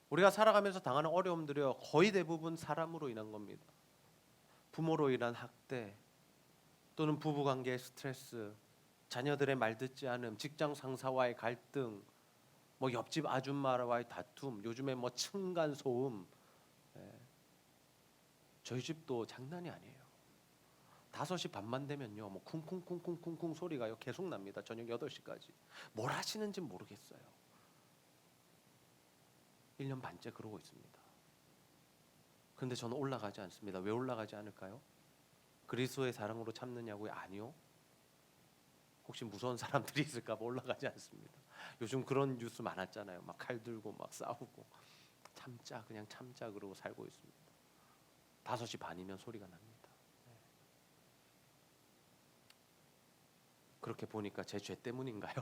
우리가 살아가면서 당하는 어려움들이요, 거의 대부분 사람으로 인한 겁니다. 부모로 인한 학대, 또는 부부관계의 스트레스, 자녀들의 말 듣지 않음, 직장 상사와의 갈등, 뭐 옆집 아줌마와의 다툼, 요즘에 뭐 층간 소음. 저희 집도 장난이 아니에요. 5시 반만 되면요, 뭐 쿵쿵쿵쿵쿵쿵 소리가요 계속 납니다. 저녁 8시까지. 뭘 하시는지 모르겠어요. 1년 반째 그러고 있습니다. 그런데 저는 올라가지 않습니다. 왜 올라가지 않을까요? 그리스도의 사랑으로 참느냐고요? 아니요. 혹시 무서운 사람들이 있을까 봐 올라가지 않습니다. 요즘 그런 뉴스 많았잖아요. 막 칼 들고 막 싸우고. 참자, 그냥 참자 그러고 살고 있습니다. 5시 반이면 소리가 납니다. 그렇게 보니까 제 죄 때문인가요?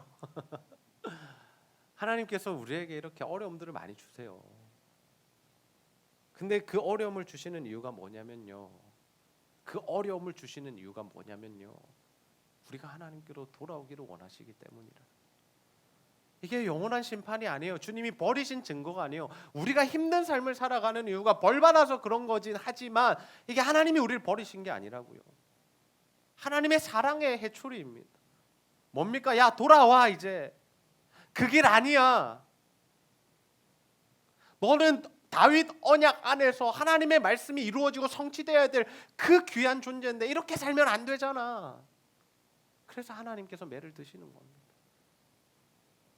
하나님께서 우리에게 이렇게 어려움들을 많이 주세요. 근데 그 어려움을 주시는 이유가 뭐냐면요, 그 어려움을 주시는 이유가 뭐냐면요, 우리가 하나님께로 돌아오기를 원하시기 때문이라. 이게 영원한 심판이 아니에요. 주님이 버리신 증거가 아니에요. 우리가 힘든 삶을 살아가는 이유가 벌 받아서 그런 거진 하지만 이게 하나님이 우리를 버리신 게 아니라고요. 하나님의 사랑의 해초리입니다. 뭡니까? 야, 돌아와 이제. 그 길 아니야. 너는 다윗 언약 안에서 하나님의 말씀이 이루어지고 성취되어야 될 그 귀한 존재인데 이렇게 살면 안 되잖아. 그래서 하나님께서 매를 드시는 겁니다.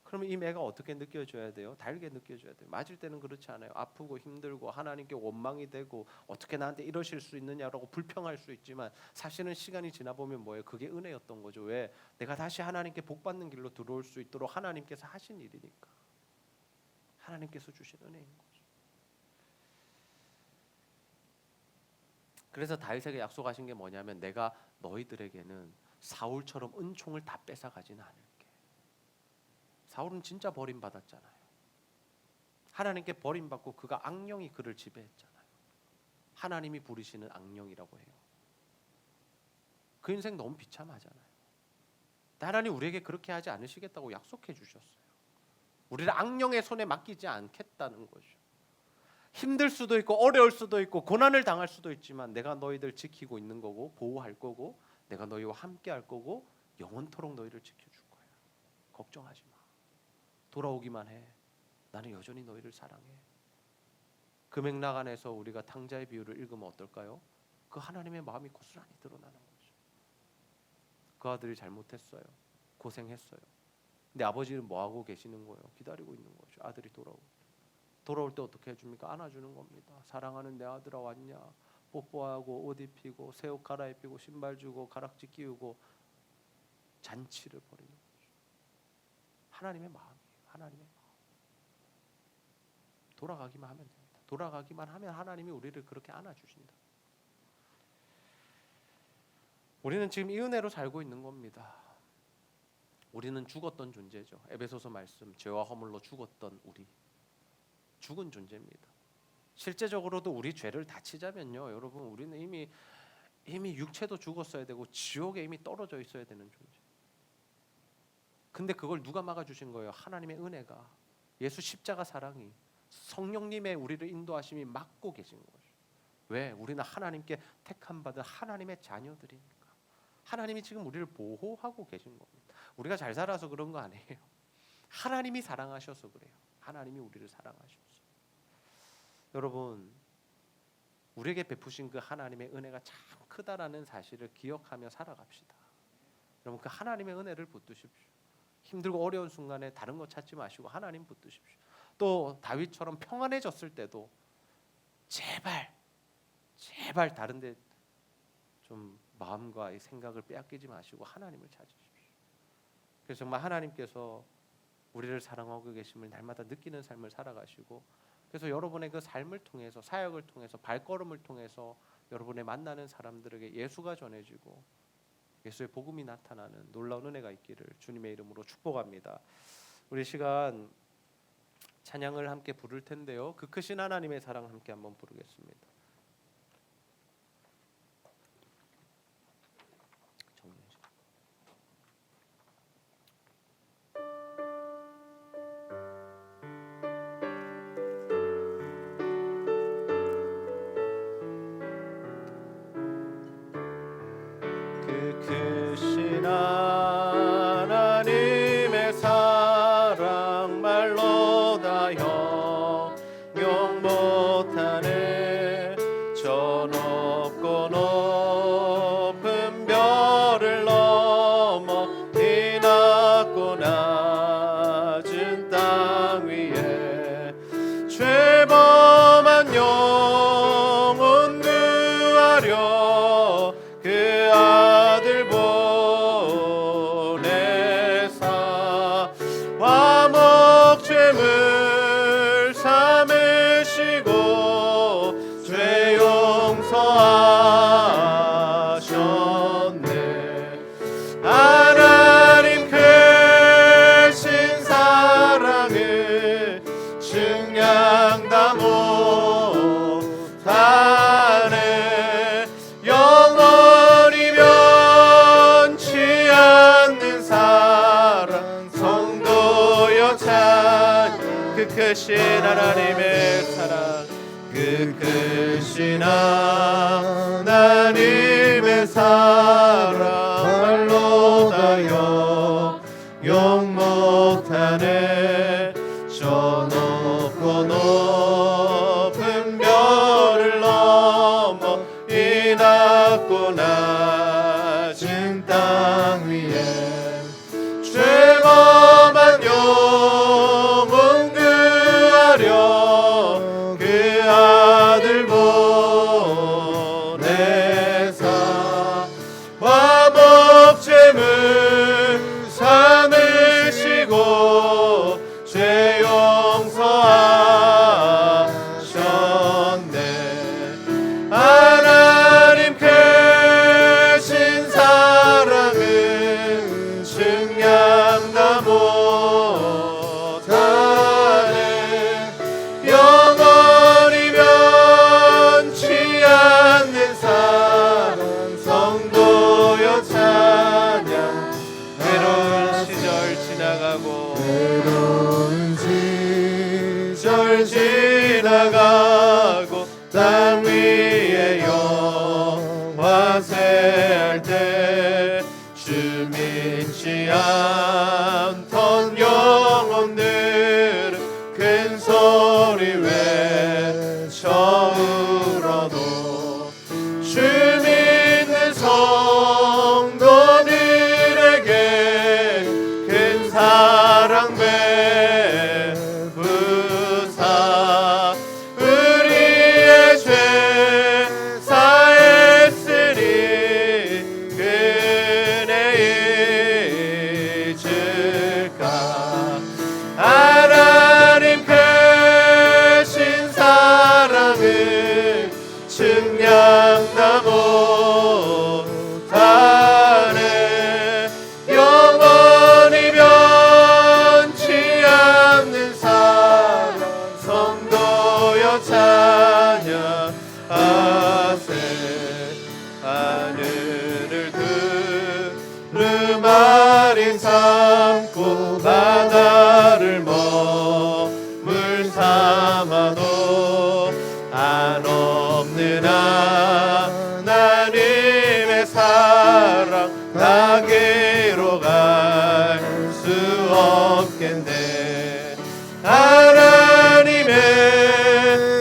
그러면 이 매가 어떻게 느껴져야 돼요? 달게 느껴져야 돼요. 맞을 때는 그렇지 않아요. 아프고 힘들고 하나님께 원망이 되고 어떻게 나한테 이러실 수 있느냐라고 불평할 수 있지만 사실은 시간이 지나 보면 뭐예요? 그게 은혜였던 거죠. 왜? 내가 다시 하나님께 복 받는 길로 들어올 수 있도록 하나님께서 하신 일이니까. 하나님께서 주신 은혜인 거죠. 그래서 다윗에게 약속하신 게 뭐냐면 내가 너희들에게는 사울처럼 은총을 다 뺏어가지는 않을게. 사울은 진짜 버림받았잖아요. 하나님께 버림받고 그가 악령이 그를 지배했잖아요. 하나님이 부르시는 악령이라고 해요. 그 인생 너무 비참하잖아요. 하나님 우리에게 그렇게 하지 않으시겠다고 약속해 주셨어요. 우리를 악령의 손에 맡기지 않겠다는 거죠. 힘들 수도 있고 어려울 수도 있고 고난을 당할 수도 있지만 내가 너희들 지키고 있는 거고 보호할 거고 내가 너희와 함께 할 거고 영원토록 너희를 지켜줄 거야. 걱정하지 마. 돌아오기만 해. 나는 여전히 너희를 사랑해. 그 맥락 안에서 우리가 탕자의 비유를 읽으면 어떨까요? 그 하나님의 마음이 고스란히 드러나는 거죠. 그 아들이 잘못했어요. 고생했어요. 근데 아버지는 뭐 하고 계시는 거예요? 기다리고 있는 거죠. 아들이 돌아올 때 어떻게 해줍니까? 안아주는 겁니다. 사랑하는 내 아들아 왔냐? 뽀뽀하고 옷 입히고 새 옷 갈아입히고 신발 주고 가락지 끼우고 잔치를 벌이는 거죠. 하나님의 마음이에요. 하나님의 마음. 돌아가기만 하면 됩니다. 돌아가기만 하면 하나님이 우리를 그렇게 안아주신다. 우리는 지금 이 은혜로 살고 있는 겁니다. 우리는 죽었던 존재죠. 에베소서 말씀, 죄와 허물로 죽었던 우리, 죽은 존재입니다. 실제적으로도 우리 죄를 다 치자면요, 여러분, 우리는 이미 육체도 죽었어야 되고 지옥에 이미 떨어져 있어야 되는 존재. 근데 그걸 누가 막아주신 거예요? 하나님의 은혜가, 예수 십자가 사랑이, 성령님의 우리를 인도하심이 막고 계신 거죠. 왜? 우리는 하나님께 택함 받은 하나님의 자녀들이니까. 하나님이 지금 우리를 보호하고 계신 겁니다. 우리가 잘 살아서 그런 거 아니에요. 하나님이 사랑하셔서 그래요. 하나님이 우리를 사랑하셔서. 여러분, 우리에게 베푸신 그 하나님의 은혜가 참 크다라는 사실을 기억하며 살아갑시다. 여러분, 그 하나님의 은혜를 붙드십시오. 힘들고 어려운 순간에 다른 거 찾지 마시고 하나님 붙드십시오. 또 다윗처럼 평안해졌을 때도 제발 다른데 좀 마음과 이 생각을 빼앗기지 마시고 하나님을 찾으십시오. 그래서 정말 하나님께서 우리를 사랑하고 계심을 날마다 느끼는 삶을 살아가시고, 그래서 여러분의 그 삶을 통해서, 사역을 통해서, 발걸음을 통해서 여러분의 만나는 사람들에게 예수가 전해지고 예수의 복음이 나타나는 놀라운 은혜가 있기를 주님의 이름으로 축복합니다. 우리 시간 찬양을 함께 부를 텐데요, 그 크신 하나님의 사랑 함께 한번 부르겠습니다. 그 크신 하나님의 사랑 말로 다 형용 못하네. 저 높고 높은 별을 넘어 이 낮고 낮은 땅 위에 죄범한 영혼 구하려 그 아들 보내사 화목죄물 삼으시고 죄 용서하셨네. 하나님 크신 사랑을 증량 다 못하네. 영원히 변치 않는 사랑 성도여 찬. 그 크신 하나님의 사랑, 그 크신 하나님의 사랑 말로 다 형용 못하네. 저 높고 높은 별을 넘어 이 낮고 낮은 땅 위에 죄범한 영혼 구하려 그 아들 보내사 화목죄물 삼으시고 죄 용서하셨네. 하나님 크신 사랑은 증량 다 못하네. 영원히 변치 않는 사랑 성도여 찬양. 외로운 시절 지나가고 시절 지나가고 땅 위에 영화세할 때 주 믿지 않던 영혼들은 큰 소리 외쳐 울어도 주 믿는 성도들에게 큰 사랑 베푸사 우리의 죄 사했으니 그네 잊을까. 하나님 크신 사랑을 증량 다 못하네. 영원히 변치 않는 사랑 성도여 찬양하세. 하늘을 두루마리 삼고 바다를 머물 삼아도 한없는 하나님의 사랑 나게로 갈 수 없겠네. 하나님의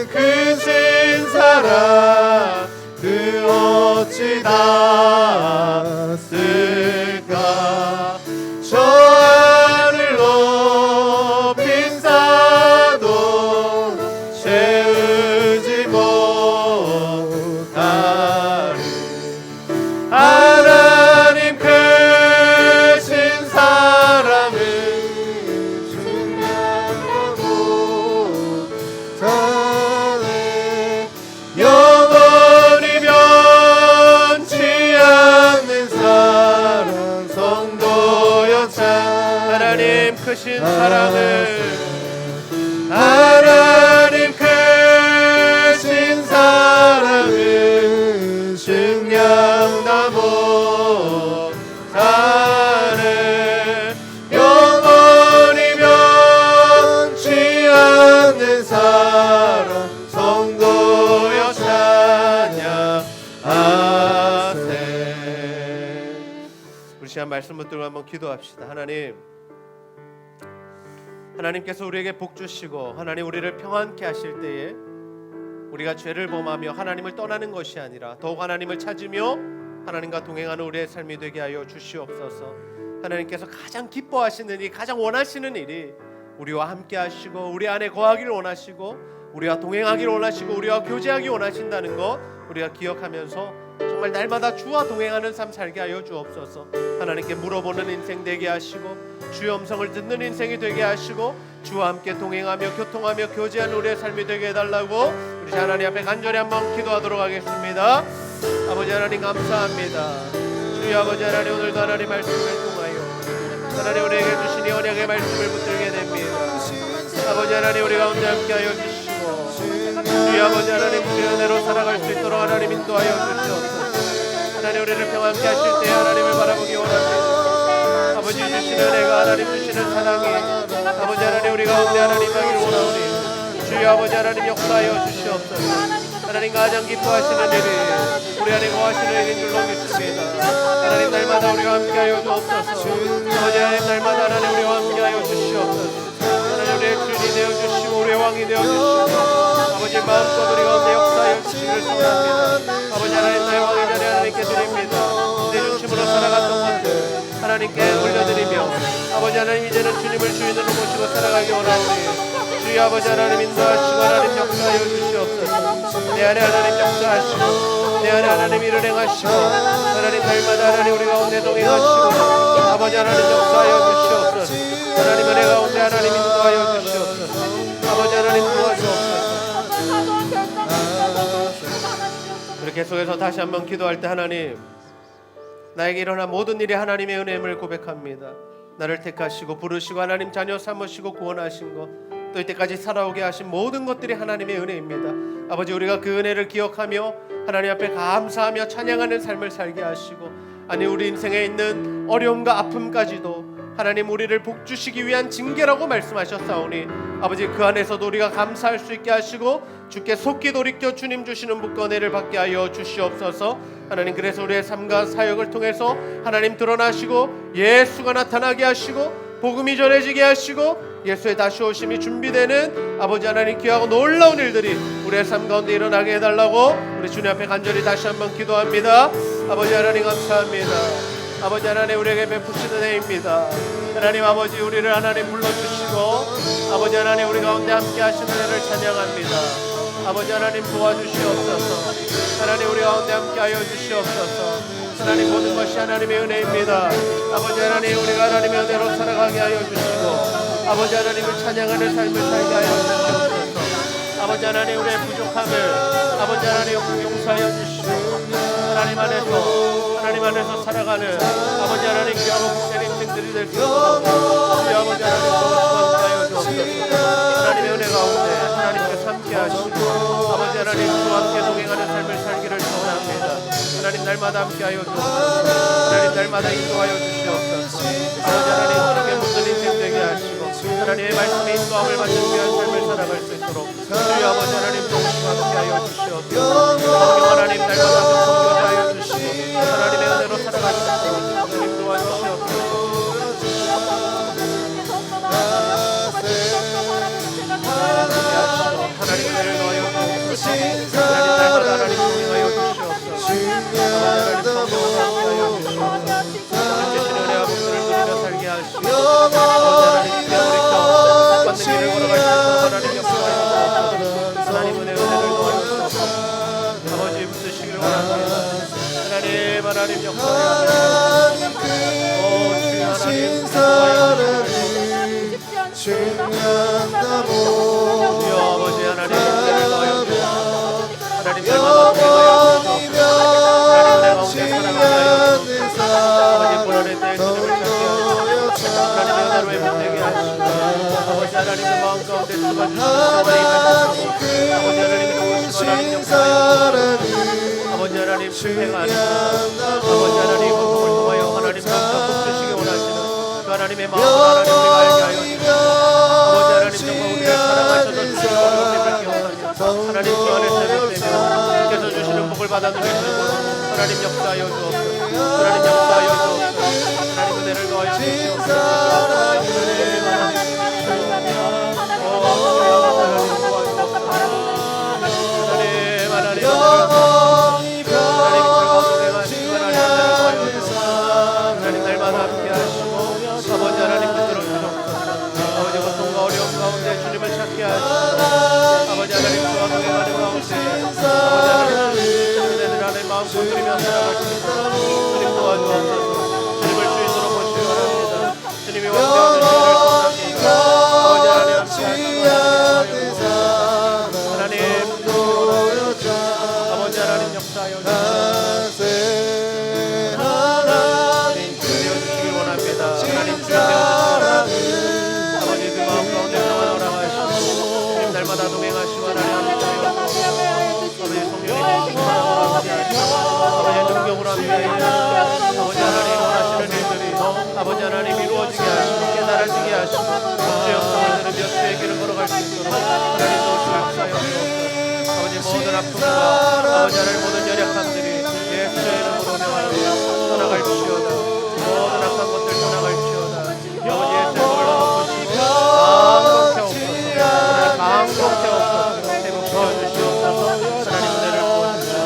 크신 사랑 그 어찌 닿았을까. 저 하늘 높인 사도 채우지 못 크신 사랑을 하나님 크신 사랑을 증량다 못하네 영원히 변치 않는 사랑 성도여 찬양하세. 우리 시간 말씀 붙들고 한번 기도합시다. 하나님께서 우리에게 복 주시고 하나님 우리를 평안케 하실 때에 우리가 죄를 범하며 하나님을 떠나는 것이 아니라 더욱 하나님을 찾으며 하나님과 동행하는 우리의 삶이 되게 하여 주시옵소서. 하나님께서 가장 기뻐하시는 일, 가장 원하시는 일이 우리와 함께 하시고 우리 안에 거하기를 원하시고 우리와 동행하기를 원하시고 우리와 교제하기 원하신다는 것 우리가 기억하면서 정말 날마다 주와 동행하는 삶 살게 하여 주옵소서. 하나님께 물어보는 인생 되게 하시고 주의 음성을 듣는 인생이 되게 하시고 주와 함께 동행하며 교통하며 교제하는 우리의 삶이 되게 해달라고 우리 하나님 앞에 간절히 한번 기도하도록 하겠습니다. 아버지 하나님 감사합니다. 주의 아버지 하나님 오늘도 하나님 말씀을 통하여 하나님 우리에게 주신 이 언약의 말씀을 붙들게 됩니다. 아버지 하나님 우리 가운데 함께하여 주시고 주의 아버지 하나님 주의 은혜로 살아갈 수 있도록 하나님 인도하여 주시옵소서. 하나님 우리를 평안케 하실 때 하나님을 바라보기 원합니다. 아버지 주시는 은혜가 하나님 주시는 사랑이 아버지 하나님 우리 가운데 하나님 하기를 원하오니 주의 아버지 하나님 역사하여 주시옵소서. 하나님 가장 기뻐하시는 일이 우리 안에 거하시는 일인 줄로 믿습니다. 하나님 날마다 우리와 함께하여 주옵소서. 아버지 하나님 날마다 하나님 우리와 함께하여 주시옵소서. 하나님 우리의 주인이 되어주시고 우리의 왕이 되어주시고 아버지 마음껏 우리 가운데 역사하여 주시기를 소원합니다. 아버지 하나님 나의 왕의 자리 하나님께 드립니다. 내 중심으로 살아갔던 것들 하나님께 올려드리며 아버지 하나님 이제는 주님을 주인으로 모시고 살아가기 원하오니 주의 아버지 하나님 인도하시고 하나님 역사하여 주시옵소서. 내 안에 하나님 역사하시고 내 안에 하나님 일을 행하시고 하나님 날마다 하나님 우리 가운데 동행하시고 아버지 하나님 역사하여 주시옵소서. 하나님 은혜 가운데 하나님 인도하여 주시옵소서. 아버지 하나님 도와주옵소서. 우리 계속해서 다시 한번 기도할 때 하나님 나에게 일어난 모든 일이 하나님의 은혜임을 고백합니다. 나를 택하시고 부르시고 하나님 자녀 삼으시고 구원하신 것 또 이때까지 살아오게 하신 모든 것들이 하나님의 은혜입니다. 아버지 우리가 그 은혜를 기억하며 하나님 앞에 감사하며 찬양하는 삶을 살게 하시고 아니 우리 인생에 있는 어려움과 아픔까지도 하나님 우리를 복주시기 위한 징계라고 말씀하셨사오니 아버지 그 안에서도 우리가 감사할 수 있게 하시고 주께 속히 돌이켜 주님 주시는 복과 은혜를 받게 하여 주시옵소서. 하나님 그래서 우리의 삶과 사역을 통해서 하나님 드러나시고 예수가 나타나게 하시고 복음이 전해지게 하시고 예수의 다시 오심이 준비되는 아버지 하나님 귀하고 놀라운 일들이 우리의 삶 가운데 일어나게 해달라고 우리 주님 앞에 간절히 다시 한번 기도합니다. 아버지 하나님 감사합니다. 아버지 하나님 우리에게 베푸시는 은혜입니다. 하나님 아버지 우리를 하나님 불러주시고 아버지 하나님 우리 가운데 함께 하시는 은혜를 찬양합니다. 아버지 하나님 도와주시옵소서. 하나님 우리 가운데 함께 하여 주시옵소서. 하나님 모든 것이 하나님의 은혜입니다. 아버지 하나님 우리가 하나님의 은혜로 살아가게 하여 주시고 아버지 하나님을 찬양하는 삶을 살게 하여 주시옵소서. 아버지 하나님 우리의 부족함을 아버지 하나님 용서하여 주시고 하나님 안에서 살아가는 아버지 하나님 귀하고 복된 인생들이 될 수 있도록 우리 아버지 하나님 도와주시옵소서. 하나님의 은혜 가운데 하나님께서 함께 하시고 아버지 하나님 주와 함께 동행하는 삶을 살기를 소원합니다. 하나님 날마다 함께 하여 주옵소서. 하나님 날마다 인도하여 주시옵소서. 아버지 하나님 주님의 모든 인생 되게 하시고 하나님의 말씀에 인도함을 받는 귀한 삶을 살아갈 수 있도록 주의 아버지 하나님 동시와 함께 하여 주시옵소서. 성령 하나님 날마다 성교하여 주시고 하나님의 은혜로 살아갈 수 있도록 주님 도와주시옵소서. 하나님 은혜를 더하여 주시옵소서. 하나님 날마다 하나님 동행하여 주시옵소서. 하나님 성령을 함께하여 주시옵소서. 하나님 주신 은혜와 복들을 누리며 살게 하시고 하나님 받는 길을 걸어갈 수 있도록 하나님 역사하여 주옵소서. 하나님 은혜를 더하여 주옵소서. 아버지 붙드시기를 원합니다. 하나님 역사하여 주옵소서. 오 주의 하나님 중요하다고 주여 아버지 하나님 은혜를 더하여 주옵소서. 하나님 날마다 동행하여 주옵소서. 하나님 은혜 가운데 살아가게 하여 주옵소서. 아버지 고난의 때에 주님을 찾게 하시고 하나님의 은혜로 회복되게 하시고 아버지 하나님 크신 사랑을 아버지 하나님 증량하고 아버지 하나님 고통을 통하여 하나님 감사 복주시기 원하시는 그 하나님의 마음을 하나님 우리가 알게 하여 주시옵소서. 아버지 하나님 정말 우리를 사랑하셔서 주시는 은혜를 기억하며 하나님 주 안에 새롭되며 주께서 주시는 복을 받아 누리시는 곳 하나님 역사하여 주옵소서. 하나님 역사하여 주옵소서. 하나님 은혜를 더하여 주시옵소서. 주님을 주인으로 모시기 바랍니다. 주님이 원하시는 하나님 아버지 하나님 역사하여 주시기 원합니다. 하나님 아버지 그 마음 가운데 평안하라 하시고 주님 날마다 동행하시고 하나님 아버지 성령의 아버지 능력으로 함께하시고 아버지 하나님 원하시는 일들이 아버지 하나님 이루어지게 하시고 깨달아지게 하시고 주의 영광을 들으며 주의 길을 걸어갈 수 있도록 하나님 도우시옵소서. 아버지 모든 아픔과 아버지 하나님 모든 연약함들이 예수의 이름으로 명하여 떠나갈지어다. 모든 악한 것들 떠나갈지어다. 아버지 예수의 복을 넘어보시고 강동태 없어서 회복시켜 주시옵소서. 하나님 은혜를 부어주시옵소서.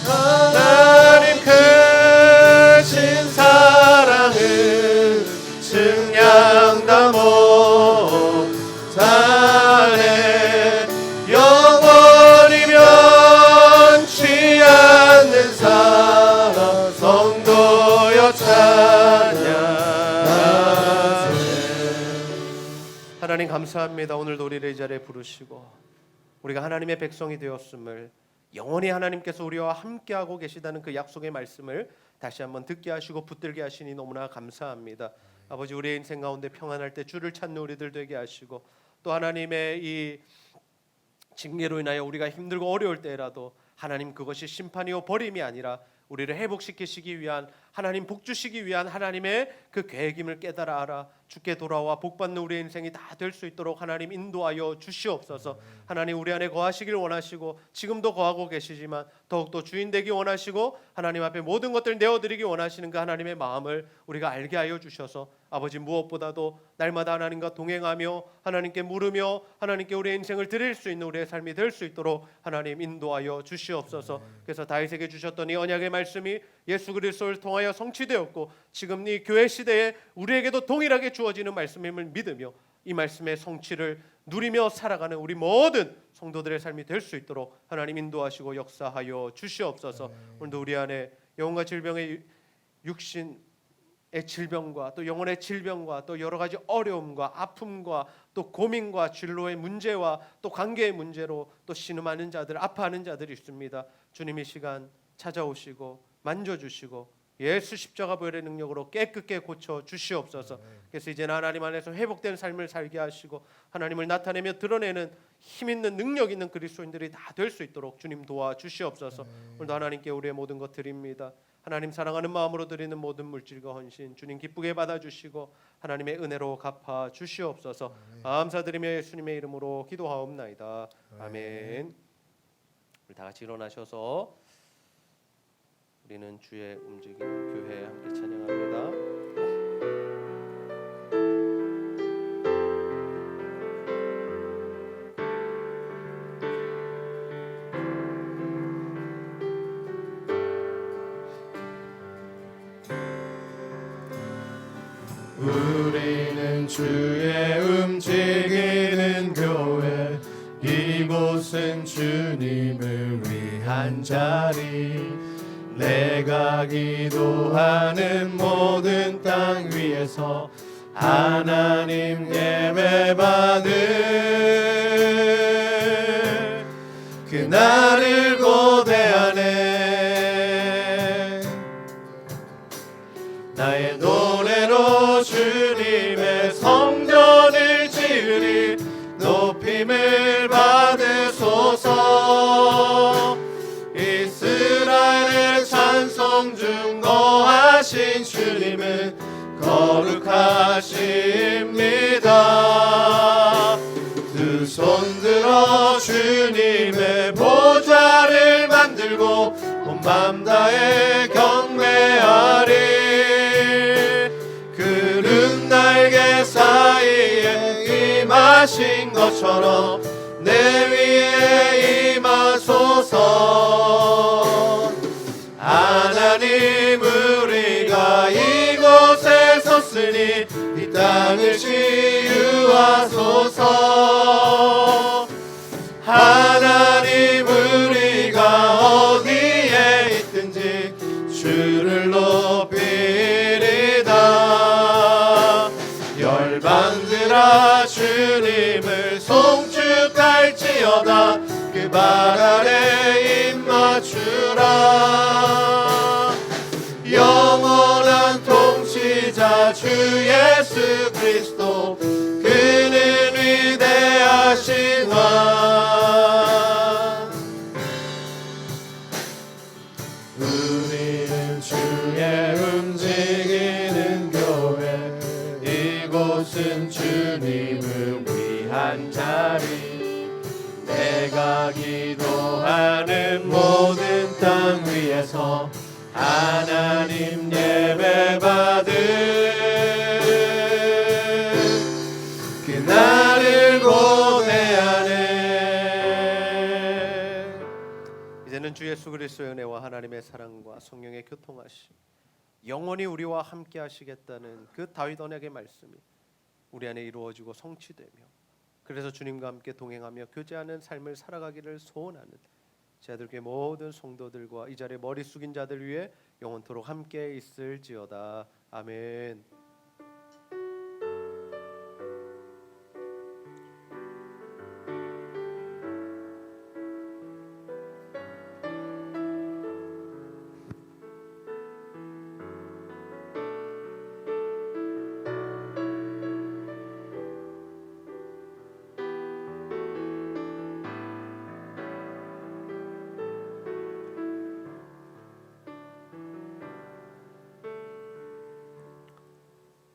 하나님 크신 사랑을 증량다 못하네. 영원히 변치 않는 사랑 성도여 찬양하세. 하나님 감사합니다. 오늘도 우리를 이 자리에 부르시고 우리가 하나님의 백성이 되었음을 영원히 하나님께서 우리와 함께하고 계시다는 그 약속의 말씀을 다시 한번 듣게 하시고 붙들게 하시니 너무나 감사합니다. 아버지 우리의 인생 가운데 평안할 때 주를 찾는 우리들 되게 하시고 또 하나님의 이 징계로 인하여 우리가 힘들고 어려울 때라도 하나님 그것이 심판이요 버림이 아니라 우리를 회복시키시기 위한 하나님 복주시기 위한 하나님의 그 계획임을 깨달아 알아 주께 돌아와 복받는 우리의 인생이 다 될 수 있도록 하나님 인도하여 주시옵소서. 하나님 우리 안에 거하시길 원하시고 지금도 거하고 계시지만 더욱더 주인 되기 원하시고 하나님 앞에 모든 것들 내어드리기 원하시는 그 하나님의 마음을 우리가 알게 하여 주셔서 아버지 무엇보다도 날마다 하나님과 동행하며 하나님께 물으며 하나님께 우리의 인생을 드릴 수 있는 우리의 삶이 될 수 있도록 하나님 인도하여 주시옵소서. 그래서 다윗에게 주셨던 이 언약의 말씀이 예수 그리스도를 통하여 성취되었고 지금 이 교회 시대에 우리에게도 동일하게 주어지는 말씀임을 믿으며 이 말씀의 성취를 누리며 살아가는 우리 모든 성도들의 삶이 될 수 있도록 하나님 인도하시고 역사하여 주시옵소서. 오늘도 우리 안에 영혼과 질병의 육신의 질병과 또 영혼의 질병과 또 여러 가지 어려움과 아픔과 또 고민과 진로의 문제와 또 관계의 문제로 또 신음하는 자들 아파하는 자들이 있습니다. 주님 이 시간 찾아오시고 만져주시고 예수 십자가 보혈의 능력으로 깨끗게 고쳐 주시옵소서. 그래서 이제는 하나님 안에서 회복된 삶을 살게 하시고 하나님을 나타내며 드러내는 힘 있는 능력 있는 그리스도인들이 다 될 수 있도록 주님 도와 주시옵소서. 오늘도 하나님께 우리의 모든 것 드립니다. 하나님 사랑하는 마음으로 드리는 모든 물질과 헌신 주님 기쁘게 받아주시고 하나님의 은혜로 갚아 주시옵소서. 감사드리며 예수님의 이름으로 기도하옵나이다. 아멘. 우리 다 같이 일어나셔서 우리는 주의 움직이는 교회에 함께 찬양합니다. 우리는 주의 움직이는 교회 이곳은 주님을 위한 자리 내가 기도하는 모든 땅 위에서 하나님 예배받을 그날을 고대하네 나의 노래로 주님의 성전 위하신 주님은 거룩하십니다. 두 손 들어 주님의 보좌를 만들고 온 맘 다해 경배하리. 구름 날개 사이에 임하신 것처럼 내 위에 임하소서. 하나님 우리가 이곳에 섰으니 이 땅을 치유하소서. 하나님 우리가 어디에 있든지 주를 높이리다. 열방들아 주님을 송축할지어다. 그 발 아래 입 맞추라. 영원한 통치자 주 예수 그리스도 그는 위대하신 왕. 우리는 주의 움직이는 교회 이곳은 주님을 위한 자리. 내가 기도하는 모든 땅 위에서 하나님 예배 받은 그날을 고대하네. 이제는 주 예수 그리스도의 은혜와 하나님의 사랑과 성령의 교통하심 영원히 우리와 함께 하시겠다는 그 다윗 언약의 말씀이 우리 안에 이루어지고 성취되며 그래서 주님과 함께 동행하며 교제하는 삶을 살아가기를 소원하는 제 아들교회 모든 성도들과 이 자리에 머리 숙인 자들 위해 영원토록 함께 있을지어다. 아멘.